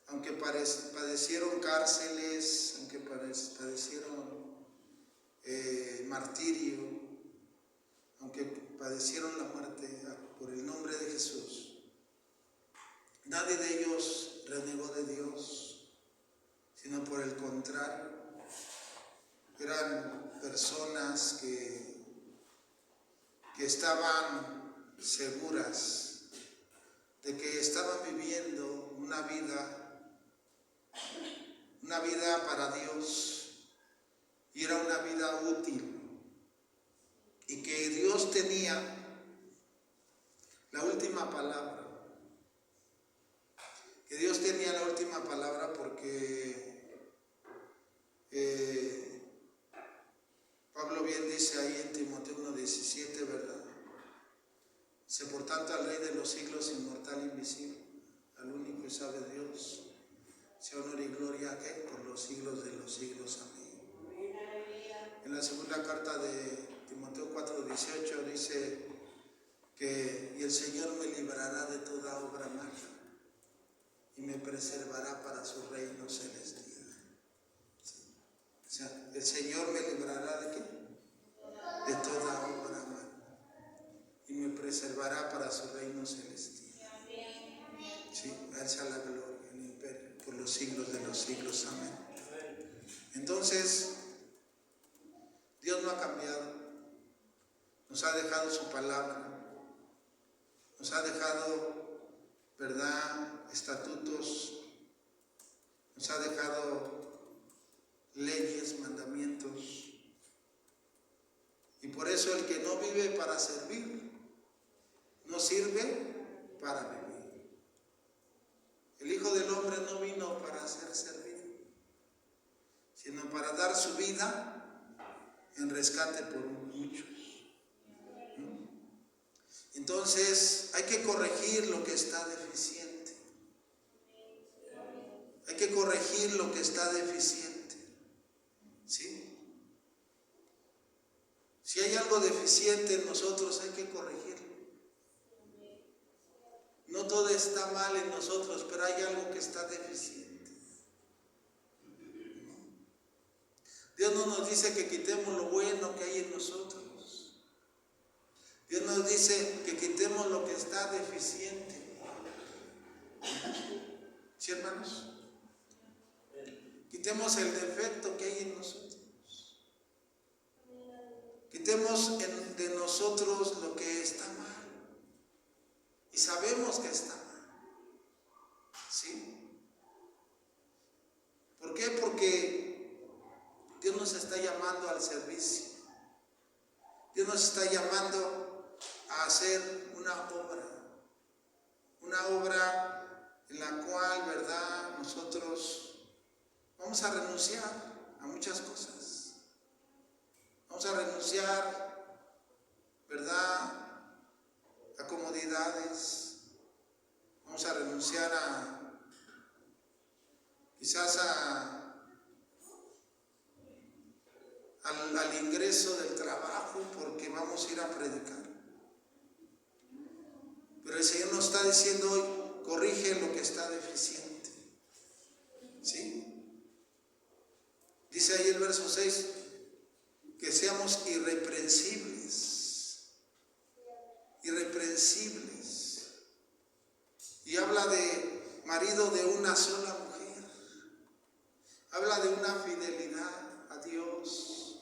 A: aunque padecieron cárceles, aunque padecieron martirio, aunque padecieron la muerte por el nombre de Jesús, nadie de ellos renegó de Dios, sino por el contrario, eran personas que estaban seguras de que estaban viviendo una vida para Dios, y era una vida útil, y que Dios tenía la última palabra. Que Dios tenía la última palabra porque Pablo bien dice ahí en Timoteo 1:17, ¿verdad? Dice, por tanto, al Rey de los siglos, inmortal, invisible, al único y sabio Dios, sea honor y gloria por los siglos de los siglos. Amén. En la segunda carta de Timoteo 4:18 dice que y el Señor me librará de toda obra mala y me preservará para su reino celestial. ¿Sí? O sea, el Señor me librará ¿de qué? De toda obra mala y me preservará para su reino celestial. Sí, a Él sea la gloria, el imperio, por los siglos de los siglos. Amén. Entonces, Dios no ha cambiado. Nos ha dejado su palabra. Nos ha dejado, ¿verdad?, estatutos. Nos ha dejado leyes, mandamientos. Y por eso el que no vive para servir, no sirve para vivir. El Hijo del Hombre no vino para ser servido, sino para dar su vida en rescate por muchos. Entonces hay que corregir lo que está deficiente. Hay que corregir lo que está deficiente. ¿Sí? Si hay algo deficiente en nosotros, hay que corregirlo. No todo está mal en nosotros, pero hay algo que está deficiente. Dios no nos dice que quitemos lo bueno que hay en nosotros. Dios nos dice que quitemos lo que está deficiente. ¿Sí, hermanos? Quitemos el defecto que hay en nosotros. Quitemos de nosotros lo que está mal. Y sabemos que está mal. ¿Sí? ¿Por qué? Porque Dios nos está llamando al servicio. Dios nos está llamando a hacer una obra en la cual, ¿verdad?, nosotros vamos a renunciar a muchas cosas. Vamos a renunciar, ¿verdad?, a comodidades. Vamos a renunciar quizás al ingreso del trabajo porque vamos a ir a predicar. Pero el Señor nos está diciendo hoy, corrige lo que está deficiente. ¿Sí? Dice ahí el verso 6, que seamos irreprensibles. Irreprensibles. Y habla de marido de una sola mujer. Habla de una fidelidad a Dios.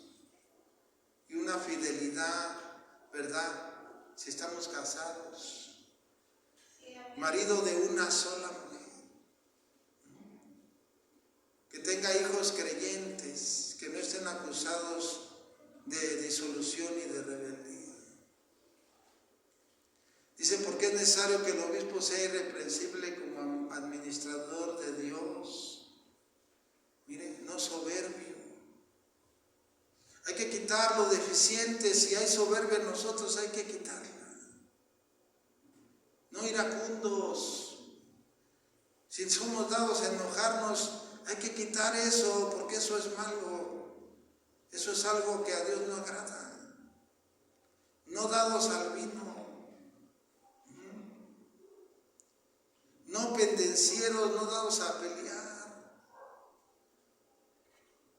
A: Y una fidelidad, ¿verdad?, si estamos casados. Marido de una sola mujer. Que tenga hijos creyentes, que no estén acusados de disolución y de rebeldía. Dice, porque es necesario que el obispo sea irreprensible como administrador de Dios. Mire, no soberbio. Hay que quitar lo deficiente. Si hay soberbia en nosotros, hay que quitarla. No iracundos. Si somos dados a enojarnos, hay que quitar eso, porque eso es malo. Eso es algo que a Dios no agrada. No dados al vino. No pendencieros, no dados a pelear.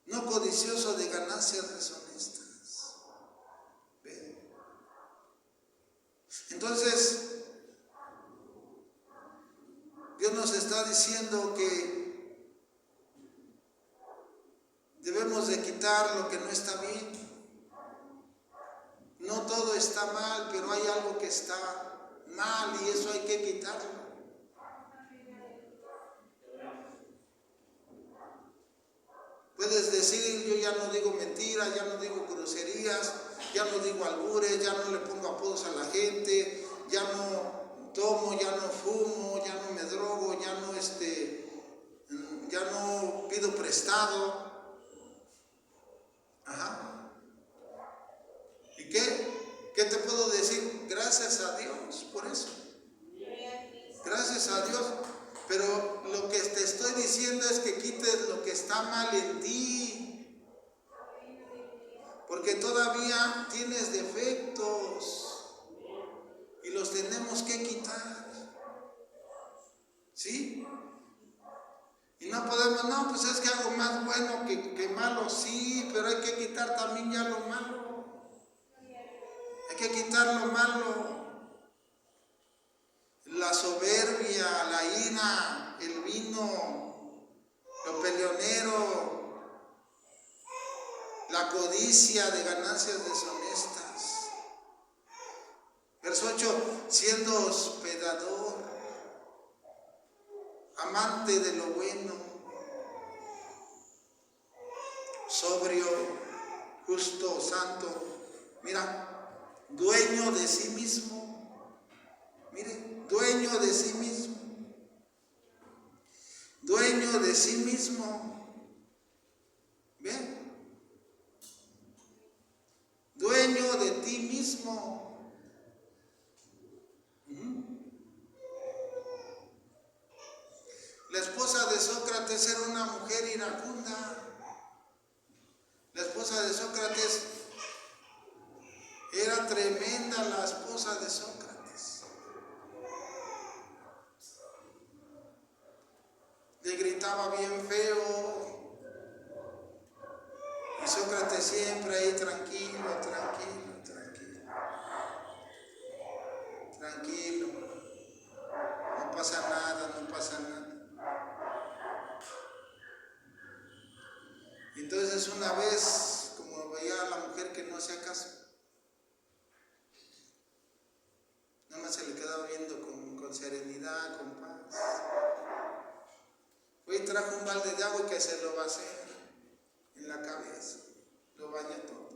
A: No codiciosos de ganancias deshonestas. ¿Ven? Entonces, Dios nos está diciendo que debemos de quitar lo que no está bien. No todo está mal, pero hay algo que está mal y eso hay que quitarlo. Puedes decir, yo ya no digo mentiras, ya no digo groserías, ya no digo albures, ya no le pongo apodos a la gente, ya no tomo, ya no fumo, ya no me drogo, ya no pido prestado. Ajá. ¿Y qué? ¿Qué te puedo decir? Gracias a Dios por eso. Gracias a Dios. Pero lo que te estoy diciendo es que quites lo que está mal en ti. Porque todavía tienes defectos y los tenemos que quitar. ¿Sí? Y no podemos, no, pues es que hago más bueno que malo. Sí, pero hay que quitar también ya lo malo. Hay que quitar lo malo. la soberbia, la ira, el vino, lo peleonero, la codicia de ganancias deshonestas. Verso 8, siendo hospedador, amante de lo bueno, sobrio, justo, santo, mira, dueño de sí mismo, mire, dueño de sí mismo, dueño de sí mismo, ¿ven? Dueño de ti mismo. La esposa de Sócrates era una mujer iracunda. La esposa de Sócrates era tremenda, la esposa de Sócrates. Le gritaba bien feo. Y Sócrates siempre ahí tranquilo, tranquilo, tranquilo. Tranquilo. No pasa nada, no pasa nada. Entonces una vez, como veía a la mujer que no hacía caso, nada más se le quedaba viendo con serenidad, con paz. Fue y trajo un balde de agua y que se lo va a hacer en la cabeza, lo bañó todo.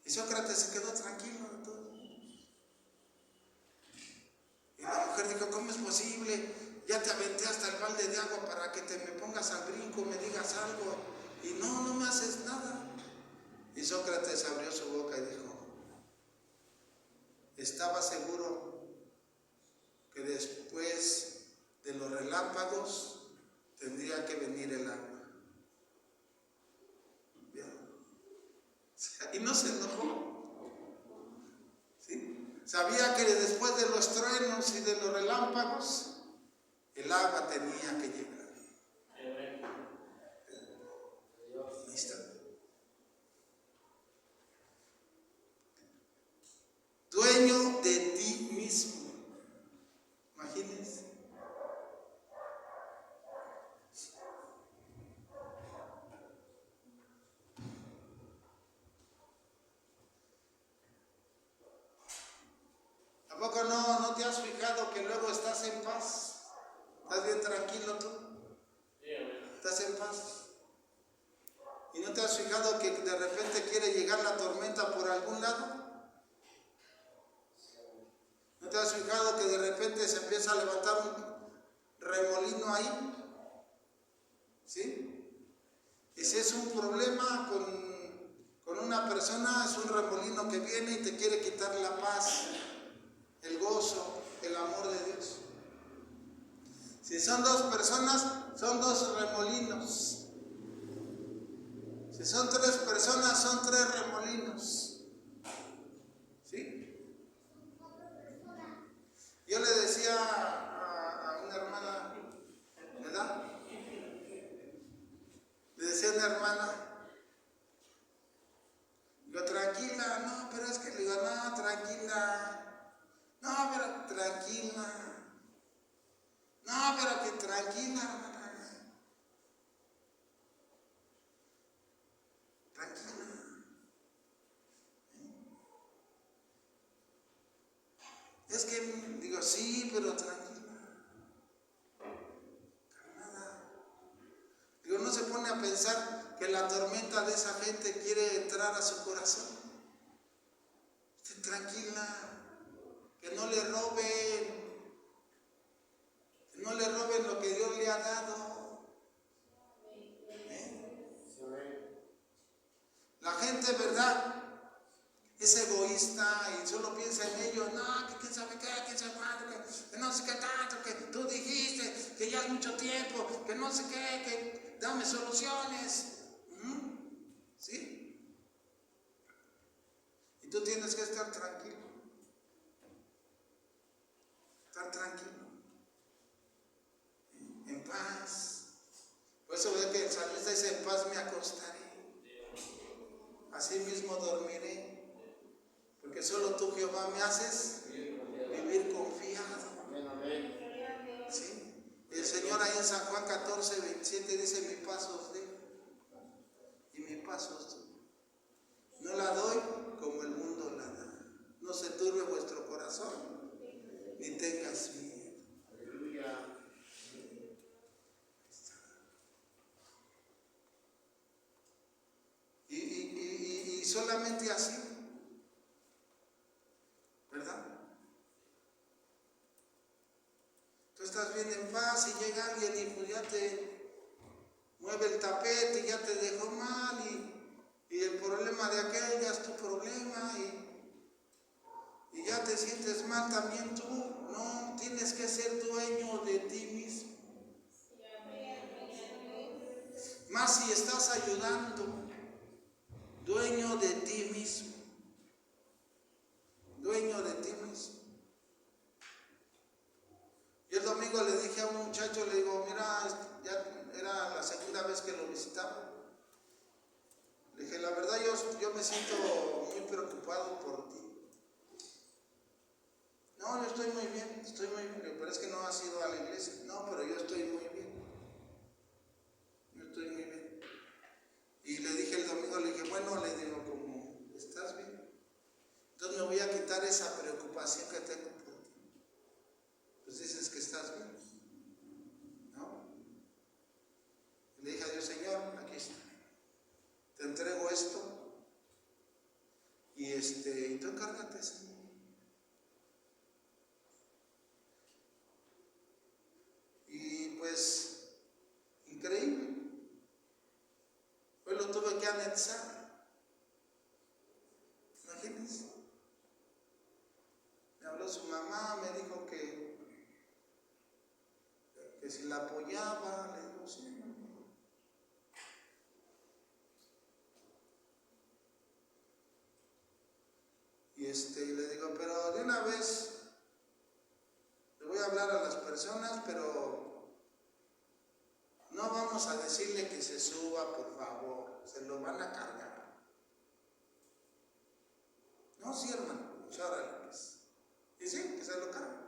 A: Y Sócrates se quedó tranquilo de todo. Y la mujer dijo, ¿cómo es posible? Ya te aventé hasta el balde de agua para que te me pongas al brinco, me digas algo, y no me haces nada. Y Sócrates abrió su boca y dijo, estaba seguro que después de los relámpagos tendría que venir el agua. ¿Bien? Y no se enojó. ¿Sí? Sabía que después de los truenos y de los relámpagos, el agua tenía que llegar. ¿Listo? Dueño de ti mismo. Imagínense. ¿A poco no te has fijado que luego estás en paz? ¿Estás bien tranquilo tú? ¿Estás en paz? ¿Y no te has fijado que de repente quiere llegar la tormenta por algún lado? ¿No te has fijado que de repente se empieza a levantar un remolino ahí? ¿Sí? Y si es un problema con una persona, es un remolino que viene y te quiere quitar la paz, el gozo, el amor de Dios. Si son dos personas, son dos remolinos. Si son tres personas, son tres remolinos. ¿Sí? Yo le decía a una hermana, ¿verdad? Le decía a una hermana, digo, tranquila, no, pero es que le digo, no, tranquila, no, pero tranquila, no, pero que tranquila, hermana, tranquila. Es que, digo, sí, pero tranquila, calmada. Digo, no se pone a pensar que la tormenta de esa gente quiere entrar a su corazón. Esté tranquila, que no le roben lo que Dios le ha dado. La gente, ¿verdad?, es egoísta y solo piensa en ellos. No, que quién sabe qué, quién sabe cuánto, que no sé qué tanto, que tú dijiste que ya es mucho tiempo, que no sé qué, que dame soluciones. ¿Sí? Y tú tienes que estar tranquilo. Estar tranquilo. En paz. Por eso ve que el salmista dice, en paz me acostaré. Así mismo dormiré. Porque solo tú, Jehová, me haces vivir confiado. Señor ahí en San Juan 14:27 dice: mi paz os dejo y mi paz os doy. No la doy como el mundo la da. No se turbe vuestro corazón, ni tengas miedo. Aleluya. Y solamente así, ¿verdad? Tú estás bien en paz y llega alguien y pues ya te mueve el tapete y ya te dejó mal y el problema de aquel ya es tu problema y ya te sientes mal también tú. No, tienes que ser dueño de ti mismo. Más si estás ayudando, dueño de ti mismo. Dueño de ti mismo. Yo el domingo le dije a un muchacho, le digo: mira, ya era la segunda vez que lo visitaba. Le dije: la verdad yo me siento muy preocupado por ti. No, yo estoy muy bien, pero es que no has ido a la iglesia. No, pero yo estoy muy bien. Yo estoy muy bien. Y le dije el domingo, le dije: bueno, le digo, como estás bien, entonces me voy a quitar esa preocupación que tengo por ti. Pues dices que estás bien, ¿no? Y le dije a Dios: Señor, aquí está. Te entrego esto y tú encárgate, Señor. Y pues, increíble. Hoy lo tuve que anexar. Imagínense. Me habló su mamá, me dijo que si la apoyaba. Le digo: sí. Y le digo: pero de una vez le voy a hablar a las personas, pero no vamos a decirle que se suba, por favor, se lo van a cargar. No, sí, hermano, órale, pues. Y sí, que se lo cargan.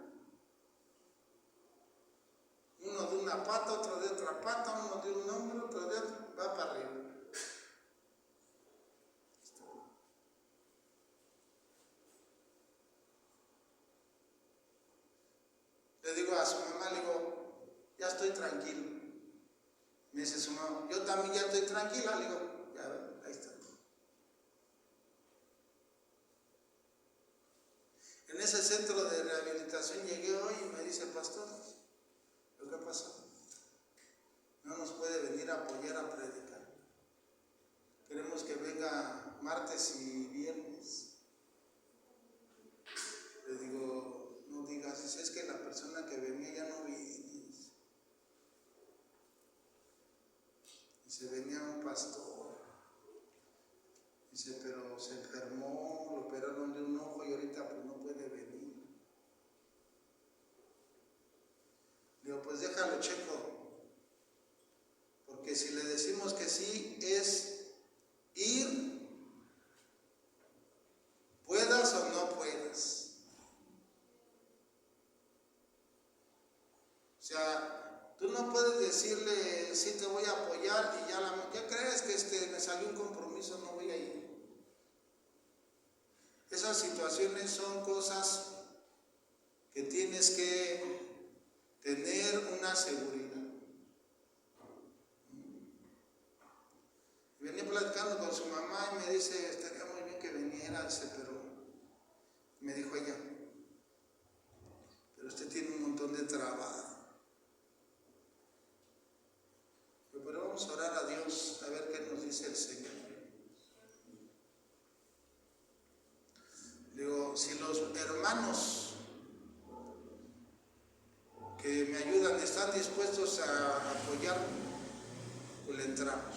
A: Uno de una pata, otro de otra pata, uno de un hombro, otro de otro, va para arriba. Le digo a su mamá, le digo: ya estoy tranquilo. Me dice su mamá: yo también ya estoy tranquila. Le digo: ya ven, ahí está. En ese centro de rehabilitación llegué hoy y me dice: pastor, ¿lo que pasó? No nos puede venir a apoyar a predicar. Queremos que venga martes y viernes. Le digo: no digas, es que la persona que venía ya no viene. Dice: venía un pastor. Dice: pero se enfermó, lo operaron de un ojo y ahorita pues no puede venir. Digo: pues déjalo checo. Porque si le decimos que sí, es ir, puedas o no puedas. O sea, tú no puedes decirle: sí, te voy a apoyar y ya crees que me salió un compromiso, no voy a ir. Esas situaciones son cosas que tienes que tener una seguridad. Venía platicando con su mamá y me dice: estaría muy bien que viniera. Dice: pero me dijo ella: pero usted tiene un montón de trabajo. Pero vamos a orar a Dios a ver qué nos dice el Señor. Digo: si los hermanos que me ayudan están dispuestos a apoyarme, pues le entramos.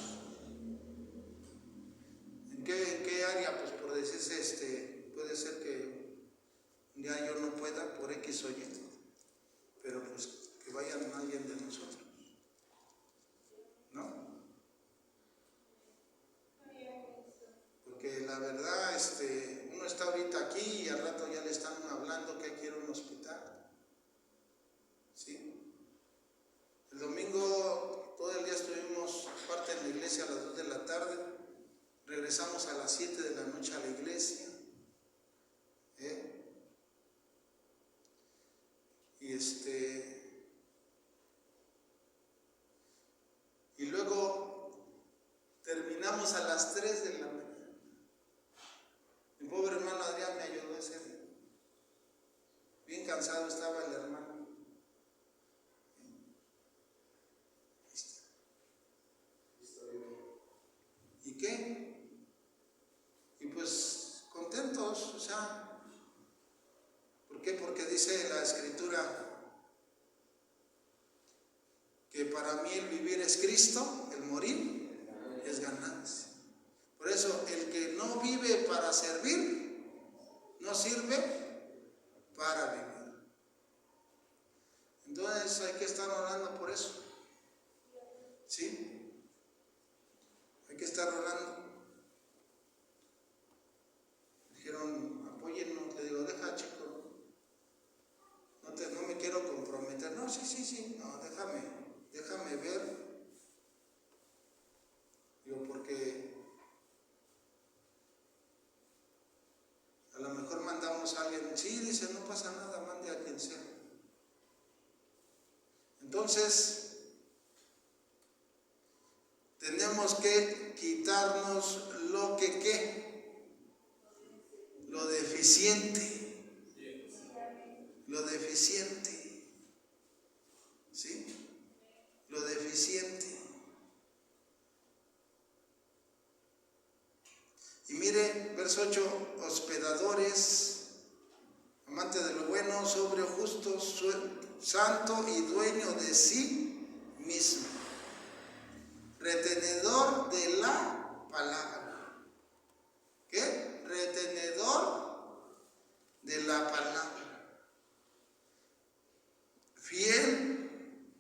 A: ¿En qué área? Pues por decirse, puede ser que un día yo no pueda por X o Y, pero pues que vayan alguien de nosotros, ¿no? Porque la verdad, uno está ahorita aquí y al rato ya le están hablando que quiere un hospital, ¿sí? El regresamos a las 7 de la noche a la iglesia. Y luego terminamos a las 3 de la mañana. Mi pobre hermano Adrián me ayudó ese día. Bien cansado estaba el hermano. ¿Y qué? Y pues contentos, o sea, ¿por qué? Porque dice la Escritura que para mí el vivir es Cristo, el morir es ganancia. Por eso el que no vive para servir, no sirve para vivir. Entonces hay que estar orando por eso, ¿sí? Hay que estar orando. Dijeron, apóyennos, le digo, deja chico, no me quiero comprometer. No, sí, no, déjame ver. Digo, porque a lo mejor mandamos a alguien, sí, dice, no pasa nada, mande a quien sea. Entonces, tenemos que quitarnos lo deficiente, ¿sí? Lo deficiente. Y mire, verso 8, hospedadores, amante de lo bueno, sobrio, justo, santo y dueño de sí mismo, retenedor de la palabra. ¿Qué? Retenedor de la palabra. Fiel,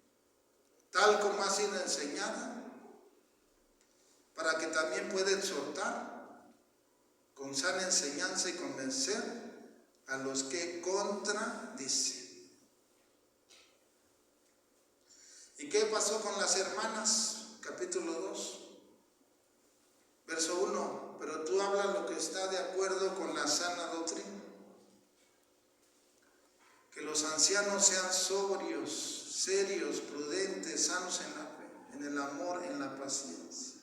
A: tal como ha sido enseñada, para que también pueda exhortar con sana enseñanza y convencer a los que contradicen. ¿Y qué pasó con las hermanas? Capítulo 2, verso 1. Pero tú hablas lo que está de acuerdo con la sana doctrina. Que los ancianos sean sobrios, serios, prudentes, sanos en la fe, en el amor, en la paciencia.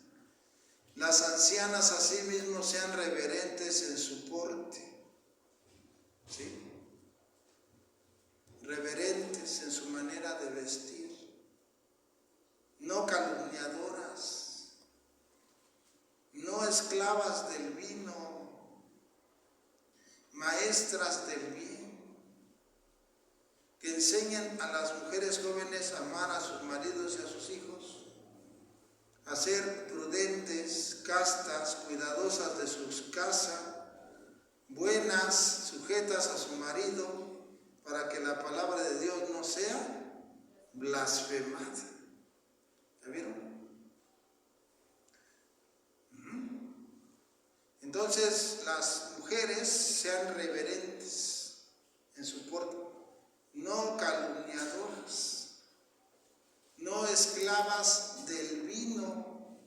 A: Las ancianas asimismo sean reverentes en su porte, ¿sí? Reverentes en su manera de vestir, no calumniadoras, no esclavas del vino, maestras del bien, que enseñen a las mujeres jóvenes a amar a sus maridos y a sus hijos, a ser prudentes, castas, cuidadosas de sus casas, buenas, sujetas a su marido, para que la palabra de Dios no sea blasfemada. ¿Ya vieron? Entonces las mujeres sean reverentes en su porte, no calumniadoras, no esclavas del vino,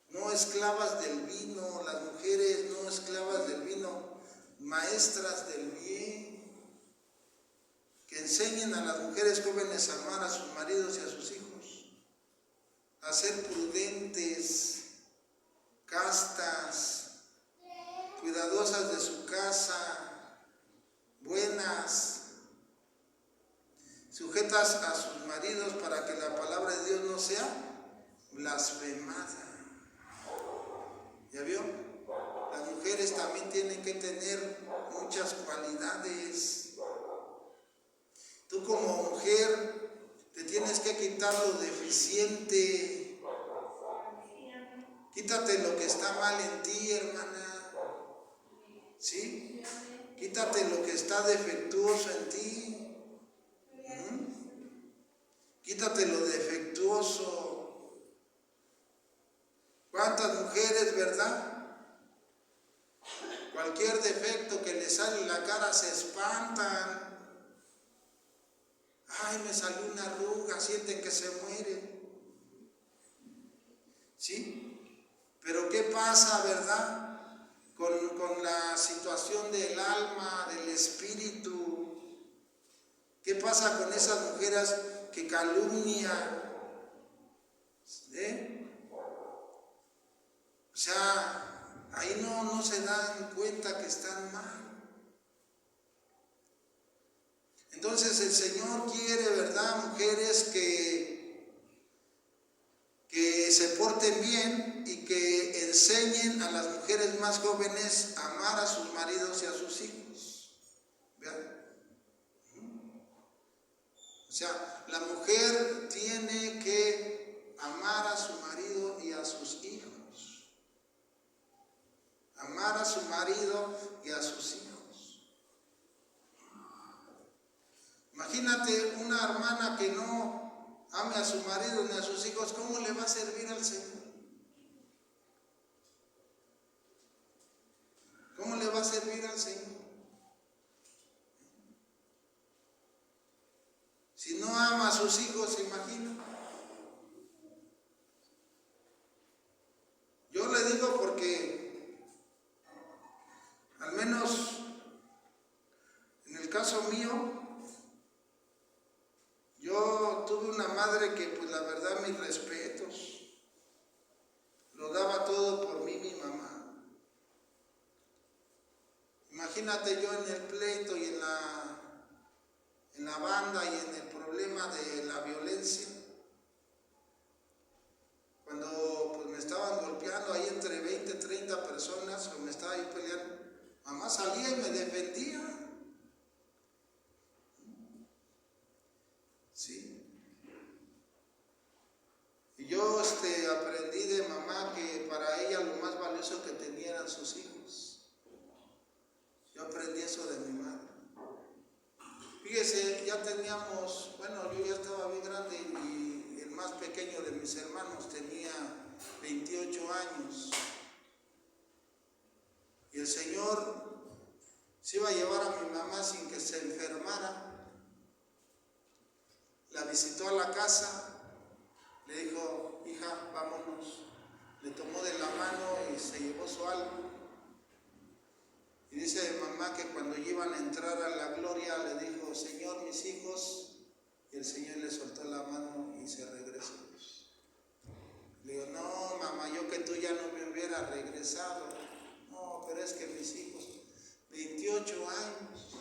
A: no esclavas del vino, las mujeres no esclavas del vino, maestras del bien, que enseñen a las mujeres jóvenes a amar a sus maridos y a sus hijos, a ser prudentes, castas, cuidadosas de su casa, buenas, sujetas a sus maridos, para que la palabra de Dios no sea blasfemada. ¿Ya vio? Las mujeres también tienen que tener muchas cualidades. Tú como mujer te tienes que quitar lo deficiente. Quítate lo que está mal en ti, hermana. ¿Sí? Quítate lo que está defectuoso en ti. Quítate lo defectuoso. ¿Cuántas mujeres, verdad? Cualquier defecto que le sale en la cara se espantan. Ay, me salió una arruga, sienten que se muere. ¿Sí? Pero ¿qué pasa, verdad? Con la situación del alma, del espíritu. ¿Qué pasa con esas mujeres que calumnian? O sea, ahí no se dan cuenta que están mal. Entonces el Señor quiere, ¿verdad? Mujeres que se porten bien y que enseñen a las mujeres más jóvenes a amar a sus maridos y a sus hijos. ¿Vean? O sea, la mujer tiene que amar a su marido y a sus hijos. Amar a su marido y a sus hijos. Imagínate una hermana que no ame a su marido ni a sus hijos, ¿cómo le va a servir al Señor? ¿Cómo le va a servir al Señor? Si no ama a sus hijos, ¿se imagina? Yo le digo porque, al menos en el caso mío, yo tuve una madre que, pues la verdad, mis respetos, lo daba todo por mí, mi mamá. Imagínate yo en el pleito y en la banda y en el problema de la violencia, cuando pues me estaban golpeando ahí entre 20, 30 personas, o me estaba ahí peleando, mamá salía y me defendía. Sí. Y yo aprendí de mamá que para ella lo más valioso que tenía eran sus hijos. Yo aprendí eso de mi madre. Fíjese, ya teníamos, bueno, yo ya estaba bien grande y el más pequeño de mis hermanos tenía 28 años. Y el Señor se iba a llevar a mi mamá sin que se enfermara. La visitó a la casa, le dijo, hija, vámonos. Le tomó de la mano y se llevó su alma. Y dice mamá que cuando iban a entrar a la gloria le dijo, Señor, mis hijos, y el Señor le soltó la mano y se regresó. Le digo, no mamá, yo que tú ya no me hubiera regresado. No, pero es que mis hijos, 28 años.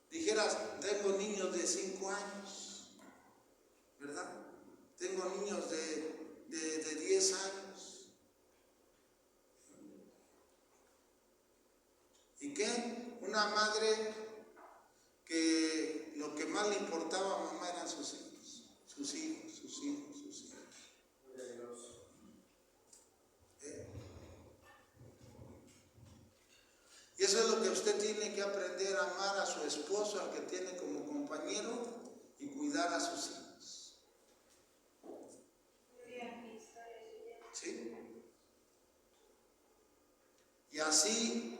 A: Dijeras, tengo niños de 5 años, ¿verdad? Tengo niños de 10 años. ¿Y qué? Una madre que lo que más le importaba a mamá eran sus hijos, sus hijos, sus hijos, sus hijos. Y eso es lo que usted tiene que aprender, a amar a su esposo, al que tiene como compañero, y cuidar a sus hijos. ¿Sí? Y así,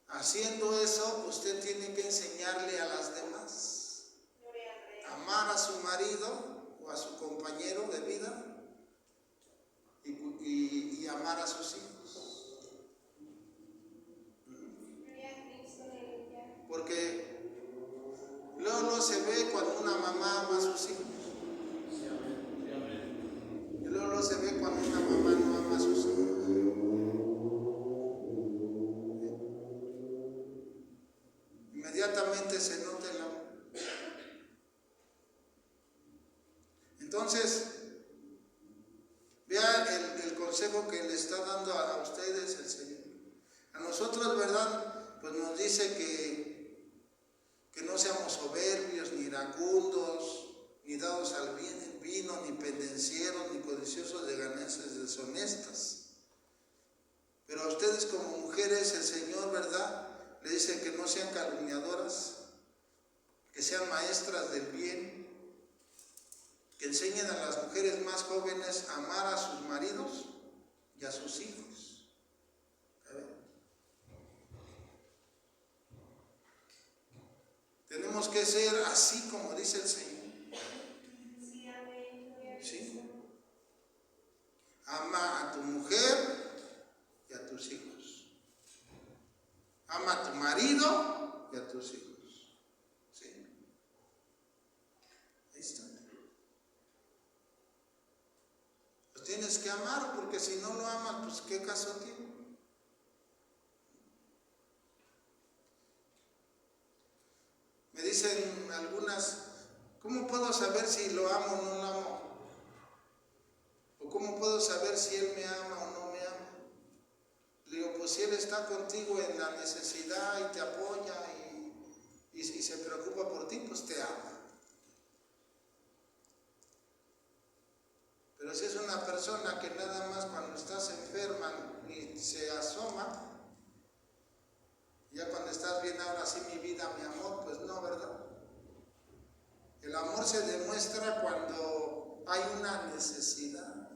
A: haciendo eso, usted tiene que enseñarle a las demás. Amar a su marido o a su compañero de vida y amar a sus hijos. Porque luego se ve cuando una mamá ama a sus hijos. Y luego se ve cuando una mamá no ama a sus hijos. Inmediatamente se nota el amor. Entonces, vea el consejo que le está dando a ustedes el Señor. A nosotros, ¿verdad? Pues nos dice que no seamos soberbios, ni iracundos, ni dados al vino, ni pendencieros, ni codiciosos de ganancias deshonestas. Pero a ustedes como mujeres, el Señor, ¿verdad?, le dice que no sean calumniadoras, que sean maestras del bien, que enseñen a las mujeres más jóvenes a amar a sus maridos y a sus hijos. Tenemos que ser así como dice el Señor. ¿Sí? Ama a tu mujer y a tus hijos. Ama a tu marido y a tus hijos. ¿Sí? Ahí está. Los tienes que amar, porque si no lo amas, pues ¿qué caso tiene? Me dicen algunas, ¿cómo puedo saber si lo amo o no lo amo? ¿O cómo puedo saber si él me ama o no me ama? Le digo, pues si él está contigo en la necesidad y te apoya y se preocupa por ti, pues te ama. Pero si es una persona que nada más cuando estás enferma ni se asoma, ya cuando estás bien, ahora sí mi vida, mi amor, pues no, ¿verdad? El amor se demuestra cuando hay una necesidad.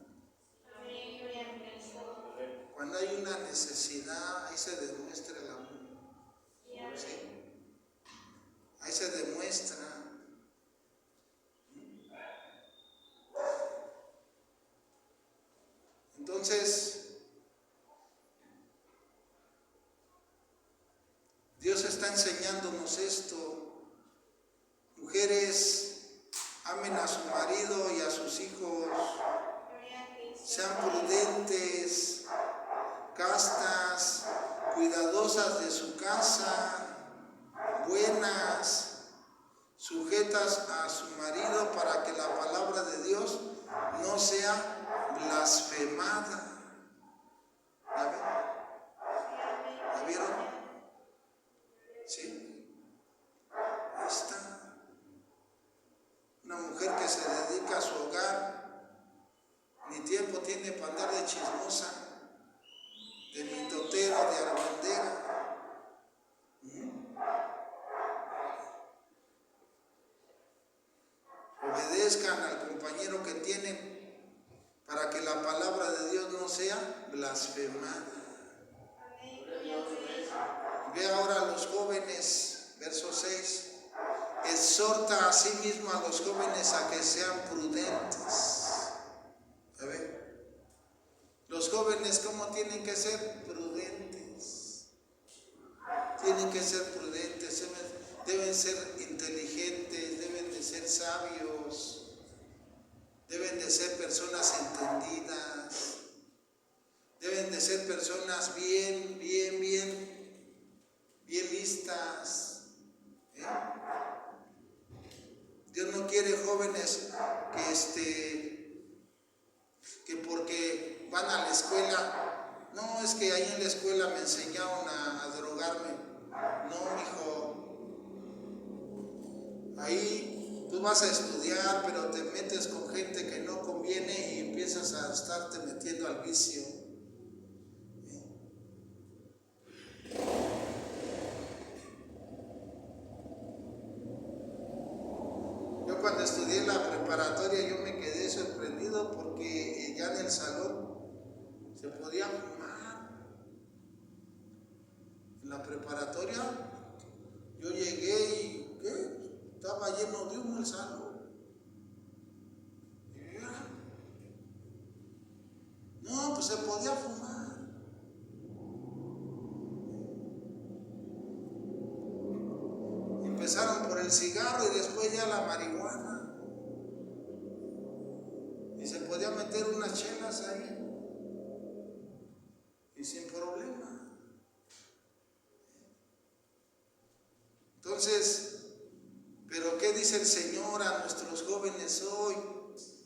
A: Cuando hay una necesidad, ahí se demuestra el amor. ¿Sí? Ahí se demuestra. Entonces, Dios está enseñándonos esto. Mujeres, amen a su marido y a sus hijos. Sean prudentes, castas, cuidadosas de su casa, buenas, sujetas a su marido para que la palabra de Dios no sea blasfemada. ¿La vieron? ¿Sí? Ahí está. Una mujer que se dedica a su hogar, ni tiempo tiene para andar de chismosa, de mitotera, de argüendera. Obedezcan al compañero que tienen para que la palabra de Dios no sea blasfemada. Ve ahora a los jóvenes, verso 6. Exhorta a sí mismo a los jóvenes a que sean prudentes. A ver, los jóvenes, ¿cómo tienen que ser? Prudentes. Tienen que ser prudentes, deben ser inteligentes, deben de ser sabios, deben de ser personas entendidas, deben de ser personas bien listas. Dios no quiere jóvenes que porque van a la escuela, no, es que ahí en la escuela me enseñaron a drogarme. No, mijo. Ahí tú vas a estudiar, pero te metes con gente que no conviene y empiezas a estarte metiendo al vicio. Cuando estudié la preparatoria yo me quedé sorprendido porque ya en el salón se podía fumar. En la preparatoria yo llegué y ¿qué? Estaba lleno de humo el salón. No, pues se podía fumar. Empezaron por el cigarro y después ya la marihuana. Y se podía meter unas chelas ahí. Y sin problema. Entonces, ¿pero qué dice el Señor a nuestros jóvenes hoy?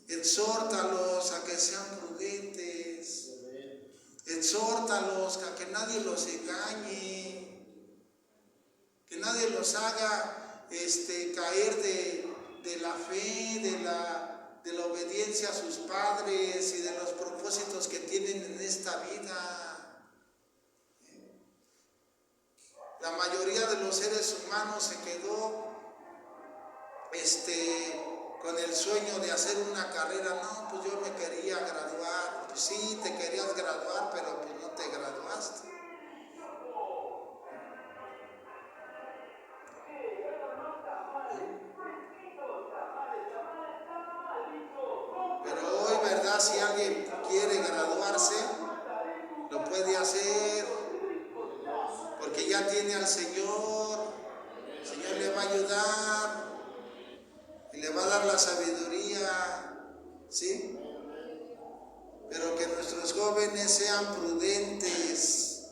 A: Exhórtalos a que sean prudentes. Exhórtalos a que nadie los engañe. Que nadie los haga caer de la fe, de la obediencia a sus padres y de los propósitos que tienen en esta vida. La mayoría de los seres humanos se quedó con el sueño de hacer una carrera. No, pues yo me quería graduar. Pues sí, te querías graduar, pero pues no te graduaste. Pero hoy, ¿verdad? Si alguien quiere graduarse, ya tiene al Señor, el Señor le va a ayudar y le va a dar la sabiduría, ¿sí? Pero que nuestros jóvenes sean prudentes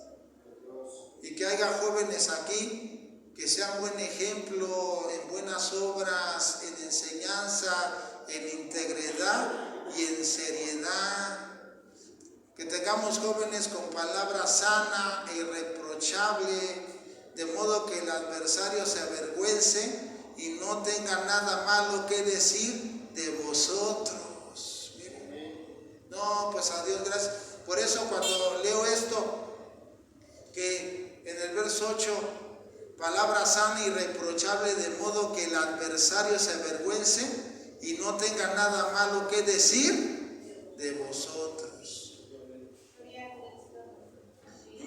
A: y que haya jóvenes aquí que sean buen ejemplo en buenas obras, en enseñanza, en integridad y en seriedad. Que tengamos jóvenes con palabra sana e irreprochable, de modo que el adversario se avergüence y no tenga nada malo que decir de vosotros. Miren. No, pues a Dios gracias. Por eso cuando leo esto, que en el verso 8, palabra sana e irreprochable, de modo que el adversario se avergüence y no tenga nada malo que decir de vosotros.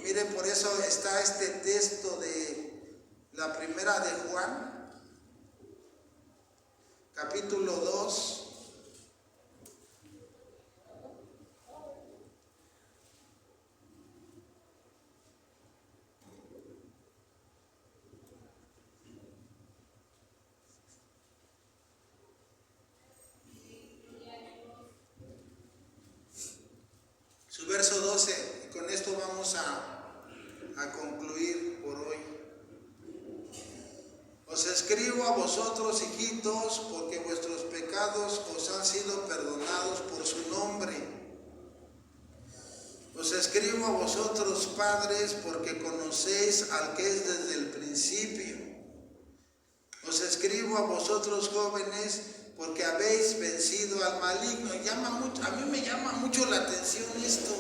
A: Mire, por eso está este texto de la primera de Juan, capítulo 2. Su verso 12, y con esto vamos a concluir por hoy. Os escribo a vosotros, hijitos, porque vuestros pecados os han sido perdonados por su nombre. Os escribo a vosotros, padres, porque conocéis al que es desde el principio. Os escribo a vosotros, jóvenes, porque habéis vencido al maligno. A mí me llama mucho la atención esto.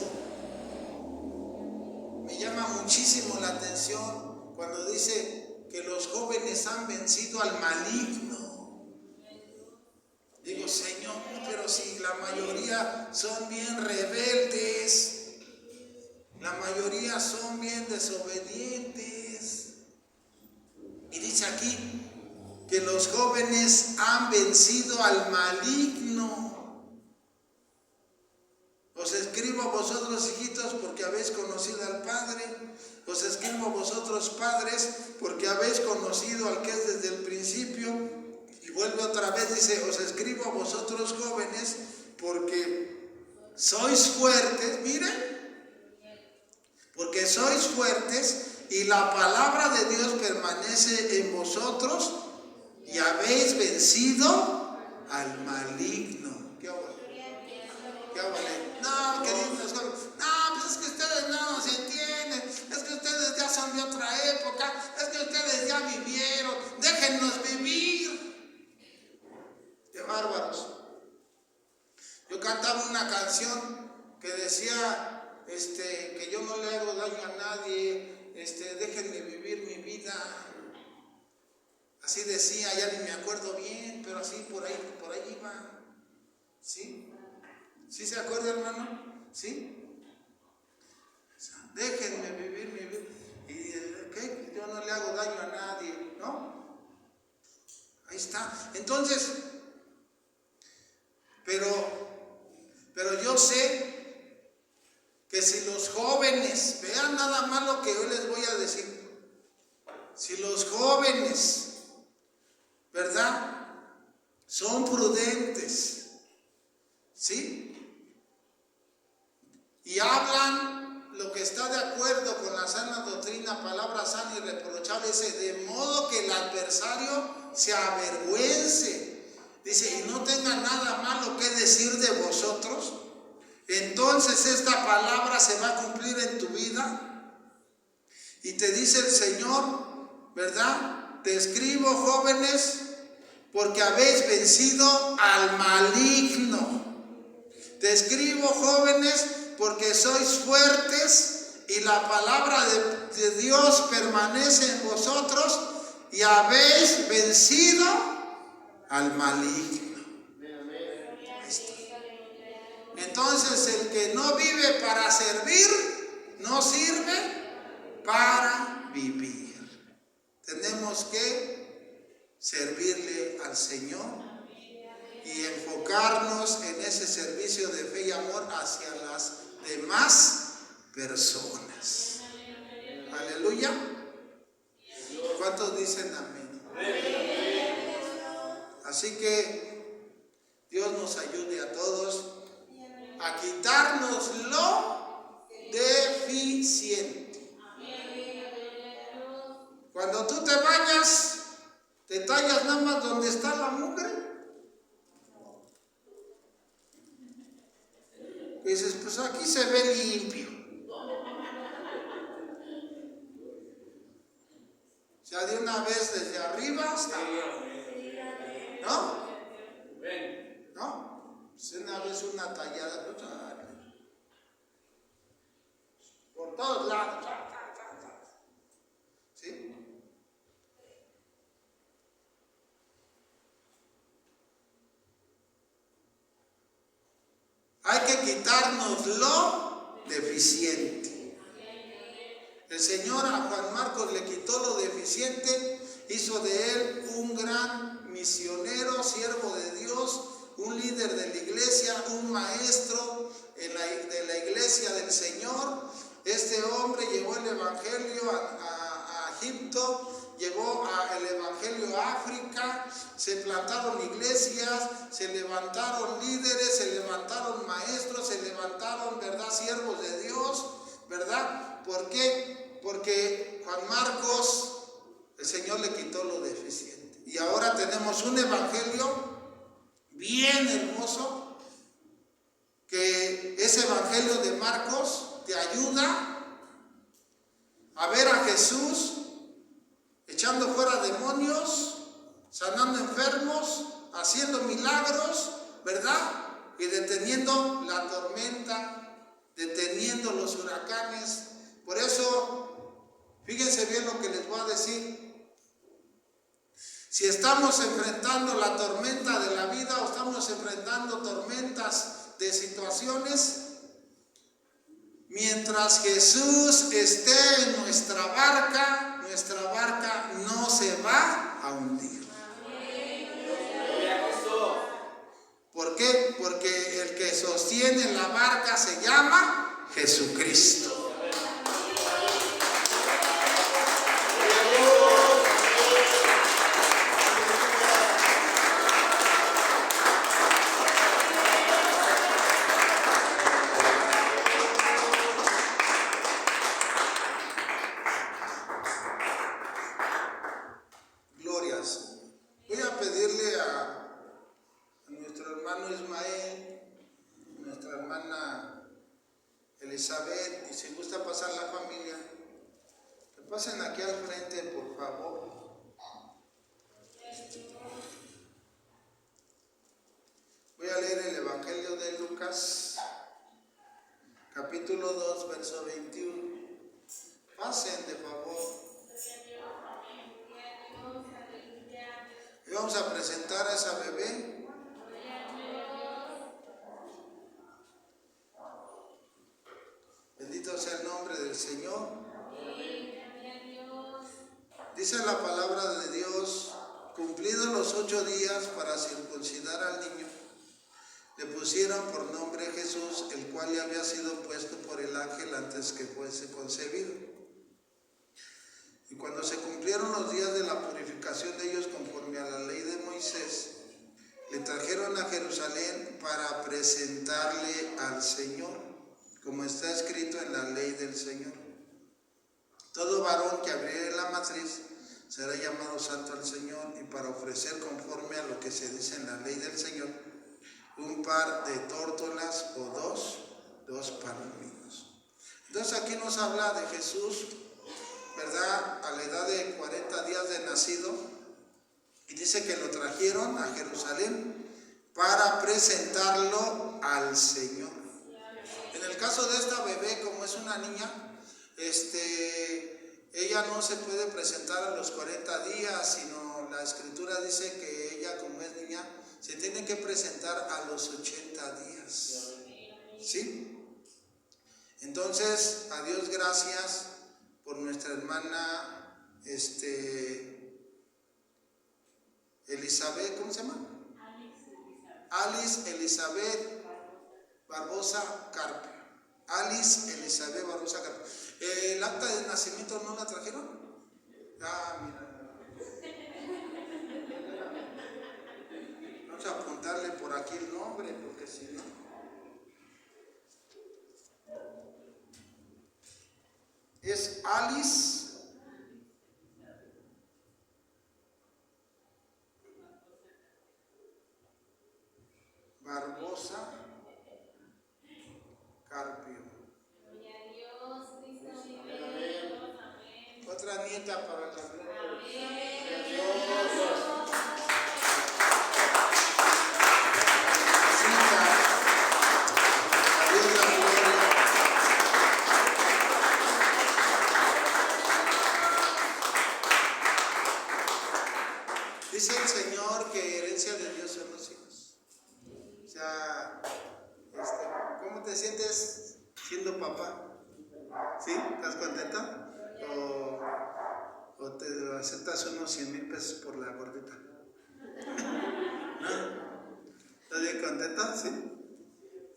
A: Me llama muchísimo la atención cuando dice que los jóvenes han vencido al maligno. Digo, Señor, pero si la mayoría son bien rebeldes, la mayoría son bien desobedientes. Y dice aquí que los jóvenes han vencido al maligno. Os escribo a vosotros, hijitos, porque habéis conocido al Padre. Os escribo a vosotros, padres, porque habéis conocido al que es desde el principio. Y vuelve otra vez, dice, os escribo a vosotros, jóvenes, porque sois fuertes. Miren, porque sois fuertes y la palabra de Dios permanece en vosotros y habéis vencido al maligno. ¿Qué hago? ¿Qué hago? No, queridos jóvenes, no, pues es que ustedes no se entienden, es que ustedes ya son de otra época, es que ustedes ya vivieron, déjennos vivir. Qué bárbaros. Yo cantaba una canción que decía que yo no le hago daño a nadie, déjenme vivir mi vida. Así decía, ya ni me acuerdo bien, pero así por ahí iba. ¿Sí? ¿Sí se acuerda, hermano? ¿Sí? Déjenme vivir mi vida. ¿Y qué? Yo no le hago daño a nadie, ¿no? Ahí está. Entonces, pero yo sé que si los jóvenes, vean nada más lo que yo les voy a decir, si los jóvenes, ¿verdad?, son prudentes, ¿sí?, y hablan lo que está de acuerdo con la sana doctrina, palabra sana y irreprochable, dice, de modo que el adversario se avergüence, dice, y no tenga nada malo que decir de vosotros, entonces esta palabra se va a cumplir en tu vida. Y te dice el Señor, ¿verdad?, te escribo, jóvenes, porque habéis vencido al maligno. Te escribo, jóvenes, porque sois fuertes y la palabra de Dios permanece en vosotros y habéis vencido al maligno. Entonces, el que no vive para servir, no sirve para vivir. Tenemos que servirle al Señor y enfocarnos en ese servicio de fe y amor hacia las demás personas. Aleluya. ¿Cuántos dicen amén? Así que Dios nos ayude a todos a quitarnos lo deficiente. Cuando tú te bañas, ¿te tallas nada más donde está la mugre? Y dices, pues aquí se ve limpio. O sea, de una vez desde arriba hasta abajo. ¿No? ¿No? Pues una vez una tallada, por todos lados. ¿Sí? Hay que quitarnos lo deficiente. El Señor a Juan Marcos le quitó lo deficiente, hizo de él un gran misionero, siervo de Dios, un líder de la iglesia, un maestro de la iglesia del Señor. Este hombre llevó el evangelio a Egipto, llevó el evangelio a África, se plantaron iglesias, se levantaron líderes, se levantaron maestros, se levantaron, ¿verdad?, siervos de Dios, ¿verdad? ¿Por qué? Porque Juan Marcos, el Señor le quitó lo deficiente. Y ahora tenemos un evangelio bien hermoso, que ese evangelio de Marcos te ayuda a ver a Jesús echando fuera demonios, sanando enfermos, haciendo milagros, ¿verdad? Y deteniendo la tormenta, deteniendo los huracanes. Por eso, fíjense bien lo que les voy a decir. Si estamos enfrentando la tormenta de la vida o estamos enfrentando tormentas de situaciones, mientras Jesús esté en nuestra barca no se va a hundir. ¿Por qué? Porque el que sostiene la barca se llama Jesucristo. Elizabeth, y si gusta pasar la familia, que pasen aquí al frente, por favor. Voy a leer el Evangelio de Lucas, capítulo 2, verso 21. Pasen, de favor. Y vamos a presentar a esa bebé. Bendito sea el nombre del Señor. Dice la palabra de Dios: cumplidos los 8 días para circuncidar al niño, le pusieron por nombre Jesús, el cual ya había sido puesto por el ángel antes que fuese concebido. Y cuando se cumplieron los días de la purificación de ellos conforme a la ley de Moisés, le trajeron a Jerusalén para presentarle al Señor, como está escrito en la ley del Señor. Todo varón que abriere la matriz será llamado santo al Señor, y para ofrecer conforme a lo que se dice en la ley del Señor, un par de tórtolas o dos palominos. Entonces aquí nos habla de Jesús, ¿verdad?, a la edad de 40 días de nacido, y dice que lo trajeron a Jerusalén para presentarlo al Señor. En el caso de esta bebé, como es una niña, ella no se puede presentar a los 40 días, sino la Escritura dice que ella, como es niña, se tiene que presentar a los 80 días. ¿Sí? Entonces, a Dios gracias por nuestra hermana Elizabeth, ¿cómo se llama? Alice Elizabeth Barbosa Carpio. Alice Elizabeth Barbosa Carpio. ¿El acta de nacimiento no la trajeron? Ah, mira. Vamos a apuntarle por aquí el nombre, porque si no. Es Alice Barbosa Carpio. Otra nieta para la gloria. Dice el Señor que herencia de Dios son los hijos. O sea, ¿cómo te sientes siendo papá? ¿Sí? ¿Estás contento? ¿O te aceptas unos 100,000 pesos por la gordita? ¿No? ¿Estás bien contento? ¿Sí?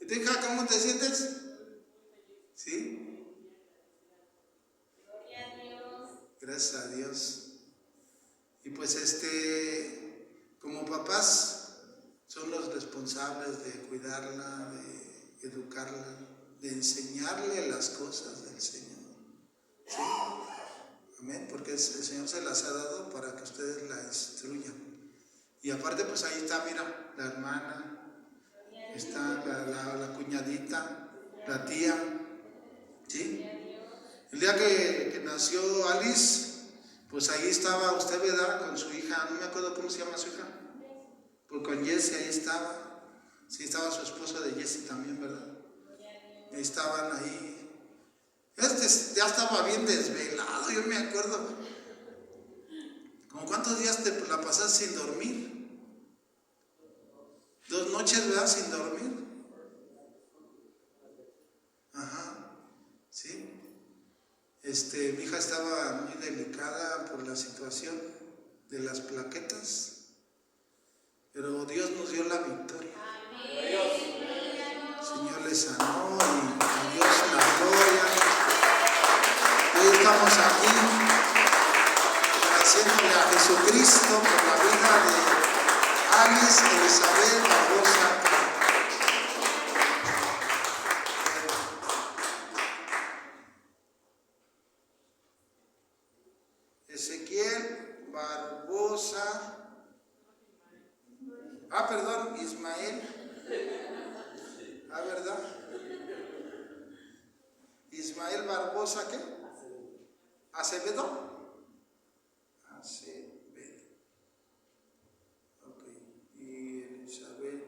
A: ¿Y tu hija cómo te sientes? ¿Sí?
B: Gloria a Dios.
A: Gracias a Dios. Y pues como papás son los responsables de cuidarla, de educarla, de enseñarle las cosas del Señor. ¿Sí? Amén, porque el Señor se las ha dado para que ustedes la instruyan. Y aparte pues ahí está, mira, la hermana, está la cuñadita, la tía, ¿sí? El día que nació Alice, pues ahí estaba usted, ¿verdad? Con su hija, no me acuerdo cómo se llama su hija. Pues con Jessie ahí estaba. Sí, estaba su esposo de Jessie también, ¿verdad? Ahí estaban ahí. Ya estaba bien desvelado, yo me acuerdo. ¿Cómo cuántos días te la pasaste sin dormir? 2 noches, ¿verdad? Sin dormir. Ajá, sí. Mi hija estaba muy delicada por la situación de las plaquetas, pero Dios nos dio la victoria. El Señor le sanó y a Dios la gloria. Hoy estamos aquí agradeciéndole a Jesucristo por la vida de Alice Elizabeth Barbosa. Ezequiel Barbosa. Ismael. ¿Verdad? Ismael Barbosa, ¿qué? ¿Acevedo? Acevedo. Ok. Y Elizabeth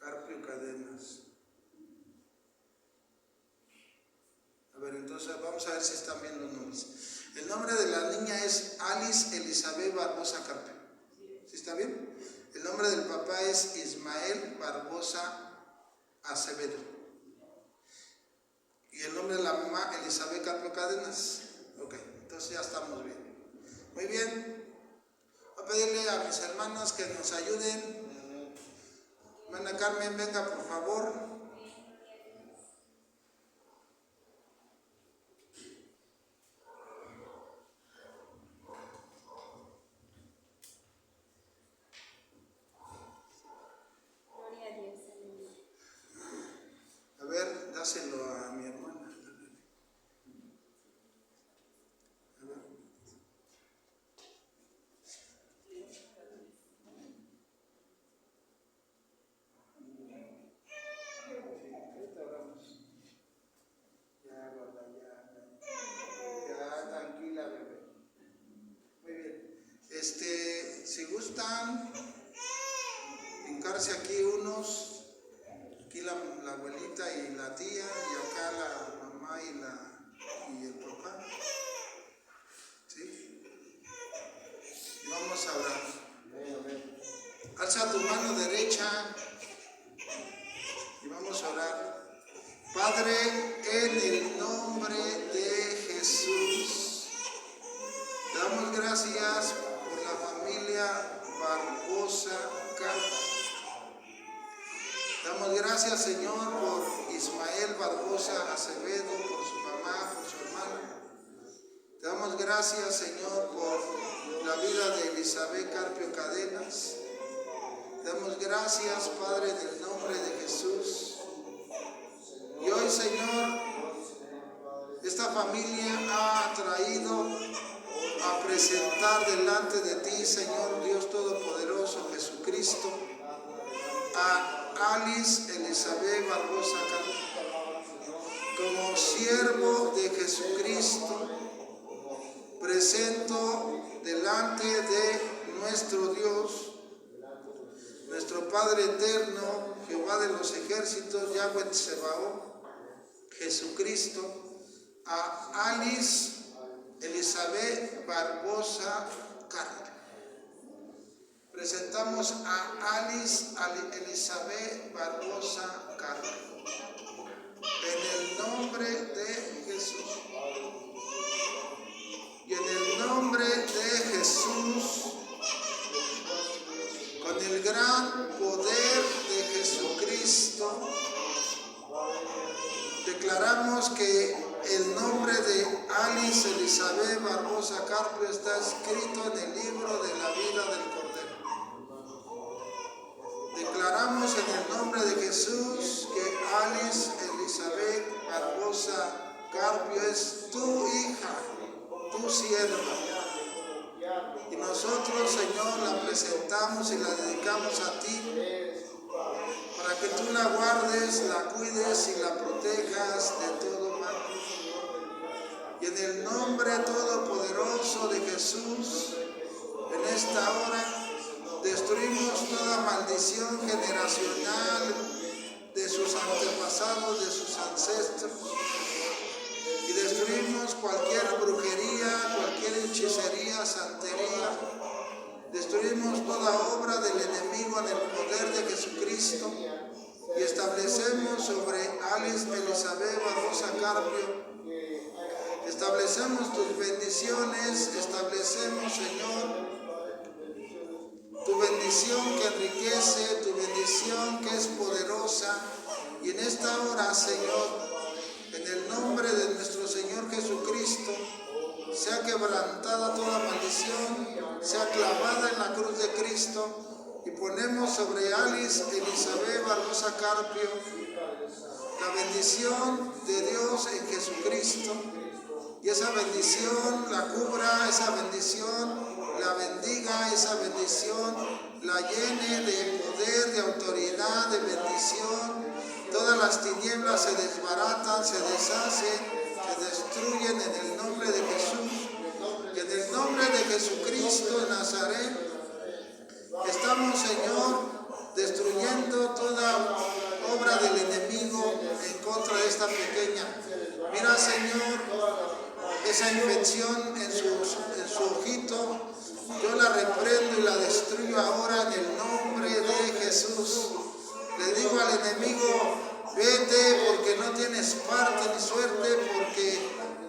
A: Carpio Cadenas. A ver, entonces vamos a ver si están bien los nombres. El nombre de la niña es Alice Elizabeth Barbosa Carpio. ¿Sí está bien? El nombre del papá es Ismael Barbosa Acevedo. Y el nombre de la mamá, Elizabeth Carpio Cadenas. Ok, entonces ya estamos bien. Muy bien. Voy a pedirle a mis hermanos que nos ayuden. Hermana Carmen, venga por favor. A ver, dáselo a mi hermana. A ver. Ya, tranquila, bebé. Muy bien. Si gustan, hincarse aquí unos. Aquí la abuelita y la tía, y acá la mamá y el papá. ¿Sí? Y vamos a orar. Alza tu mano derecha y vamos a orar. Padre, en el nombre de Jesús, te damos gracias por la familia Barbosa Carpio. Damos gracias, Señor, por Ismael Barbosa Acevedo, por su mamá, por su hermana. Te damos gracias, Señor, por la vida de Elizabeth Carpio Cadenas. Te damos gracias, Padre, en el nombre de Jesús. Y hoy, Señor, esta familia ha traído a presentar delante de ti, Señor Dios Todopoderoso, Jesucristo, a Alice Elizabeth Barbosa Carpio, como siervo de Jesucristo. Presento delante de nuestro Dios, nuestro Padre eterno, Jehová de los ejércitos, Yahweh Tsebaot, Jesucristo, a Alice Elizabeth Barbosa Carpio. Presentamos a Alice Elizabeth Barbosa Carpio. En el nombre de Jesús. Y en el nombre de Jesús, con el gran poder de Jesucristo, declaramos que el nombre de Alice Elizabeth Barbosa Carpio está escrito en el libro de la vida del Cordero. Declaramos en el nombre de Jesús que Alice Elizabeth Barbosa Carpio es tu hija, tu sierva. Y nosotros, Señor, la presentamos y la dedicamos a ti, para que tú la guardes, la cuides y la protejas de todo mal. Y en el nombre todopoderoso de Jesús, en esta hora, destruimos toda maldición generacional de sus antepasados, de sus ancestros. Y destruimos cualquier brujería, cualquier hechicería, santería. Destruimos toda obra del enemigo en el poder de Jesucristo. Y establecemos sobre Alice Elizabeth Barbosa Carpio. Establecemos tus bendiciones, establecemos, Señor, tu bendición que enriquece, tu bendición que es poderosa. Y en esta hora, Señor, en el nombre de nuestro Señor Jesucristo, sea quebrantada toda maldición, sea clavada en la cruz de Cristo, y ponemos sobre Alice Elizabeth Barbosa Carpio la bendición de Dios en Jesucristo, y esa bendición la cubra, esa bendición la bendiga, esa bendición la llene de poder, de autoridad, de bendición. Todas las tinieblas se desbaratan, se deshacen, se destruyen en el nombre de Jesús. Y en el nombre de Jesucristo de Nazaret, estamos, Señor, destruyendo toda obra del enemigo en contra de esta pequeña. Mira, Señor, esa infección en su ojito, yo la reprendo y la destruyo ahora en el nombre de Jesús. Le digo al enemigo, vete porque no tienes parte ni suerte, porque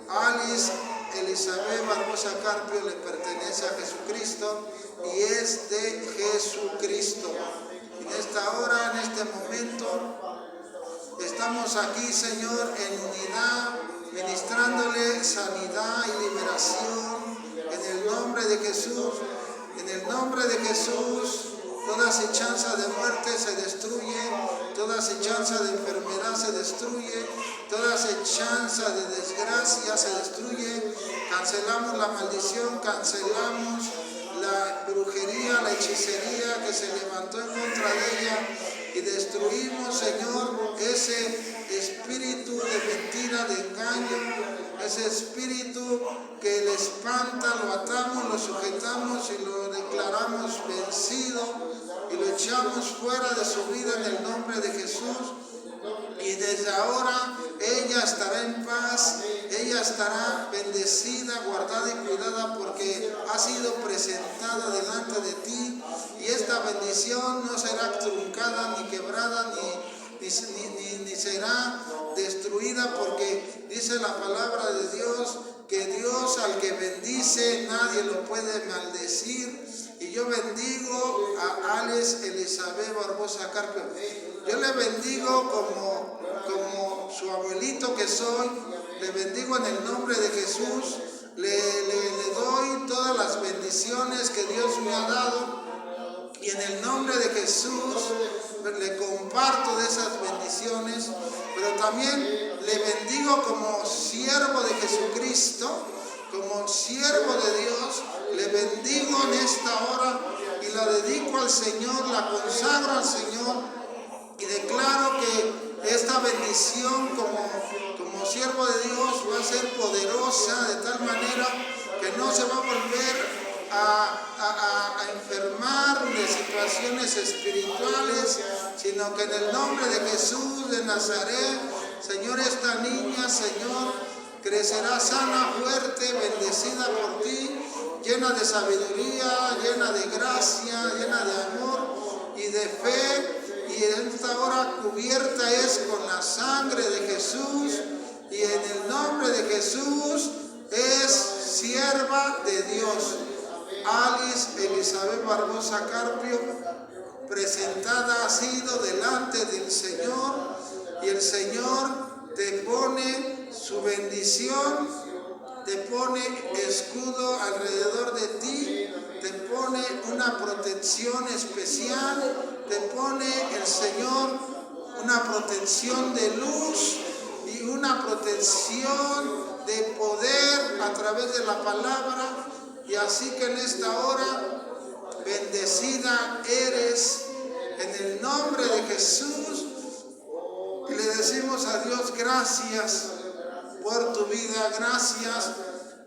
A: Alice Elizabeth Barbosa Carpio le pertenece a Jesucristo y es de Jesucristo. En esta hora, en este momento, estamos aquí, Señor, en unidad, ministrándole sanidad y liberación en el nombre de Jesús. En el nombre de Jesús, toda acechanza de muerte se destruye, toda acechanza de enfermedad se destruye, toda acechanza de desgracia se destruye. Cancelamos la maldición, cancelamos la brujería, la hechicería que se levantó en contra de ella, y destruimos, Señor, ese espíritu de mentira, de engaño, ese espíritu que le espanta, lo atamos, lo sujetamos y lo declaramos vencido y lo echamos fuera de su vida en el nombre de Jesús. Y desde ahora ella estará en paz, ella estará bendecida, guardada y cuidada, porque ha sido presentada delante de ti, y esta bendición no será truncada, ni quebrada, ni será destruida, porque dice la palabra de Dios que Dios al que bendice nadie lo puede maldecir. Y yo bendigo a Alice Elizabeth Barbosa Carpio. Yo le bendigo como bendito que soy, le bendigo en el nombre de Jesús, le doy todas las bendiciones que Dios me ha dado y en el nombre de Jesús le comparto de esas bendiciones, pero también le bendigo como siervo de Jesucristo, como siervo de Dios, le bendigo en esta hora y la dedico al Señor, la consagro al Señor y declaro que esta bendición como siervo de Dios va a ser poderosa de tal manera que no se va a volver a enfermar de situaciones espirituales, sino que en el nombre de Jesús de Nazaret, Señor, esta niña, Señor, crecerá sana, fuerte, bendecida por ti, llena de sabiduría, llena de gracia, llena de amor y de fe, y en esta hora cubierta es con la sangre de Jesús, y en el nombre de Jesús es sierva de Dios. Alice Elizabeth Barbosa Carpio, presentada ha sido delante del Señor, y el Señor te pone su bendición, te pone escudo alrededor de ti, te pone una protección especial, te pone el Señor una protección de luz y una protección de poder a través de la palabra. Y así que en esta hora, bendecida eres en el nombre de Jesús. Y le decimos a Dios gracias por tu vida, gracias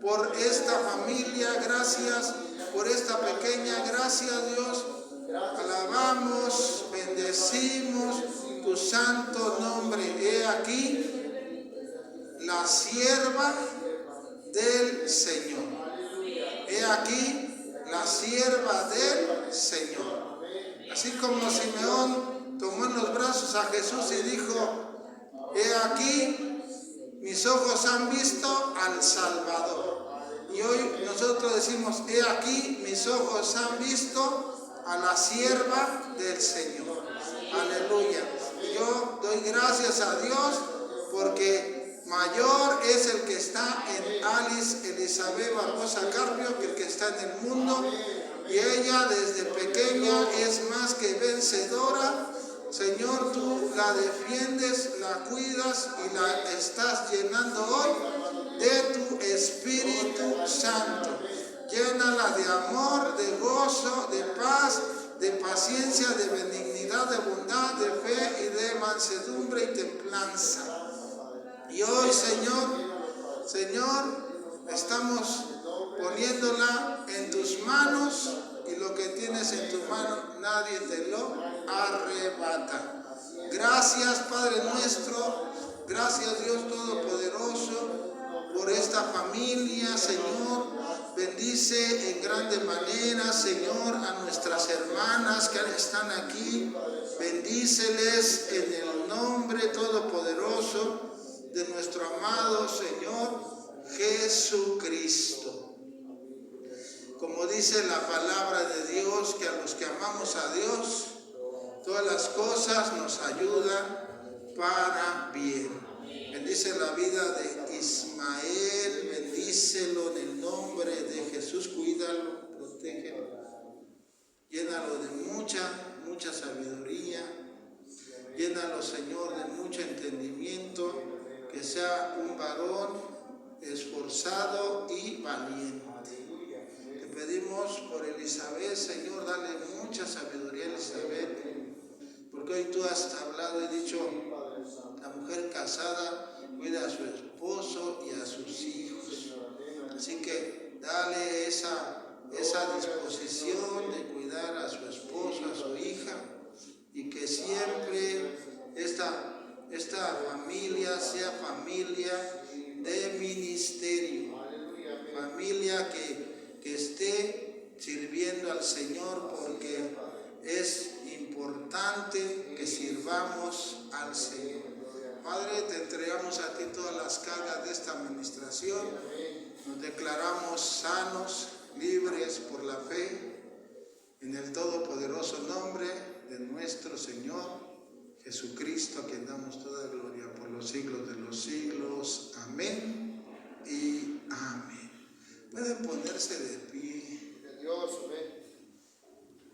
A: por esta familia, gracias por esta pequeña, gracias Dios. Alabamos, bendecimos tu santo nombre. He aquí la sierva del Señor. He aquí la sierva del Señor. Así como Simeón tomó en los brazos a Jesús y dijo: he aquí, mis ojos han visto al Salvador. Y hoy nosotros decimos: he aquí, mis ojos han visto a la sierva del Señor. Aleluya. Y yo doy gracias a Dios porque mayor es el que está en Alice Elizabeth Barbosa Carpio que el que está en el mundo, y ella desde pequeña es más que vencedora. Señor, tú la defiendes, la cuidas y la estás llenando hoy de tu Espíritu Santo. Llénala de amor, de gozo, de paz, de paciencia, de benignidad, de bondad, de fe y de mansedumbre y templanza. Y hoy, Señor, estamos poniéndola en tus manos, y lo que tienes en tu mano nadie te lo arrebata. Gracias, Padre nuestro, gracias Dios Todopoderoso por esta familia, Señor. Bendice en grande manera, Señor, a nuestras hermanas que están aquí. Bendíceles en el nombre todopoderoso de nuestro amado Señor Jesucristo. Como dice la palabra de Dios, que a los que amamos a Dios, todas las cosas nos ayudan para bien. Bendice la vida de Ismael, bendícelo en el nombre de Jesús, cuídalo, protégelo, llénalo de mucha sabiduría, llénalo, Señor, de mucho entendimiento, que sea un varón esforzado y valiente. Te pedimos por Elizabeth, Señor, dale mucha sabiduría a Elizabeth, porque hoy tú has hablado y dicho: la mujer casada cuida a su esposo y a sus hijos. Así que dale esa disposición de cuidar a su esposo, a su hija, y que siempre esta familia sea familia de ministerio, familia que esté sirviendo al Señor, porque es importante que sirvamos al Señor. Padre, te entregamos a ti todas las cargas de esta administración. Nos declaramos sanos, libres por la fe, en el todopoderoso nombre de nuestro Señor Jesucristo, a quien damos toda gloria por los los siglos de los siglos. Amén y amén. Pueden ponerse de pie.
B: De Dios, amén.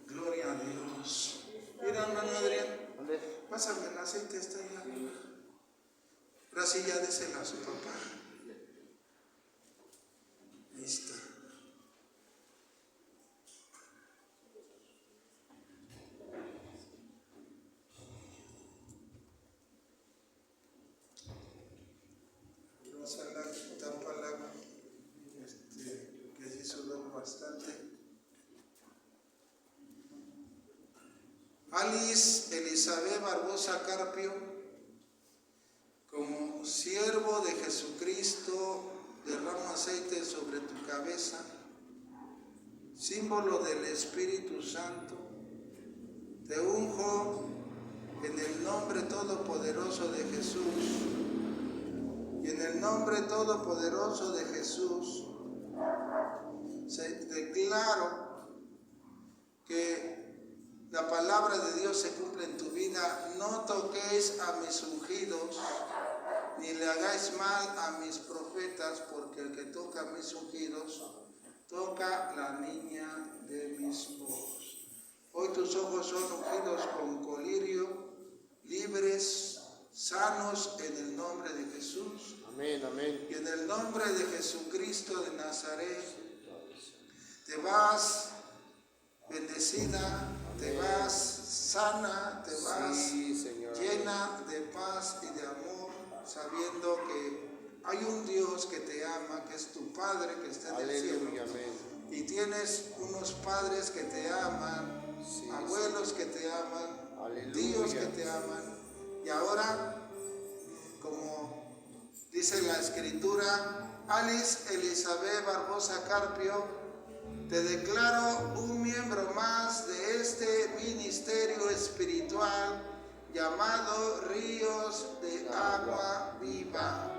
A: Gloria a Dios. Mira, hermano Adrián,
B: ¿Dónde?
A: pásame el aceite, está ahí arriba. Ahora sí ya désela a su papá. Ahí está. Rosa, tápala, que sí sudó bastante. Alice Elizabeth Barbosa Carpio, como siervo de Jesucristo, derramo aceite sobre tu cabeza, símbolo del Espíritu Santo. Te unjo en el nombre todopoderoso de Jesús. Y en el nombre todopoderoso de Jesús, declaro que la palabra de Dios se cumple en tu vida. No toquéis a mis ungidos, ni le hagáis mal a mis profetas, porque el que toca a mis ungidos, toca la niña de mis ojos. Hoy tus ojos son ungidos con colirio, libres, sanos en el nombre de Jesús.
B: Amén, amén.
A: Y en el nombre de Jesucristo de Nazaret, te vas bendecida, te vas sana, te vas llena de paz y de amor, sabiendo que hay un Dios que te ama, que es tu Padre que está en el cielo.
B: Amén.
A: Y tienes unos padres que te aman, abuelos que te aman, tíos que te aman. Y ahora, como dice la Escritura, Alice Elizabeth Barbosa Carpio, te declaro un miembro más de este ministerio espiritual llamado Ríos de Agua Viva.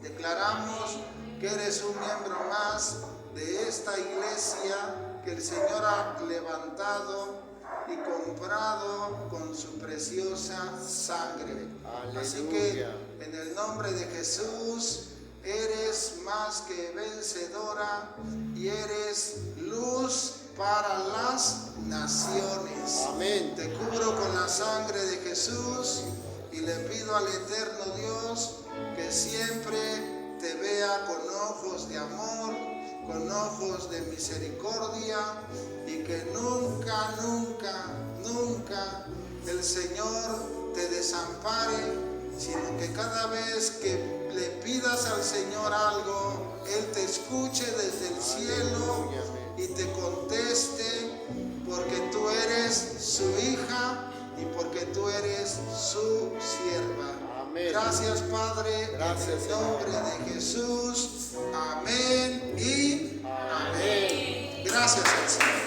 A: Declaramos que eres un miembro más de esta iglesia que el Señor ha levantado y comprado con su preciosa sangre.
B: Aleluya.
A: Así que en el nombre de Jesús eres más que vencedora y eres luz para las naciones.
B: Amén.
A: Te cubro con la sangre de Jesús y le pido al eterno Dios que siempre te vea con ojos de amor, con ojos de misericordia, y que nunca, nunca, nunca el Señor te desampare, sino que cada vez que le pidas al Señor algo, Él te escuche desde el cielo y te conteste, porque tú eres su hija y porque tú eres su sierva.
B: Amén.
A: Gracias, Padre,
B: Gracias,
A: en el nombre de Jesús. Amén y amén. Gracias al Señor.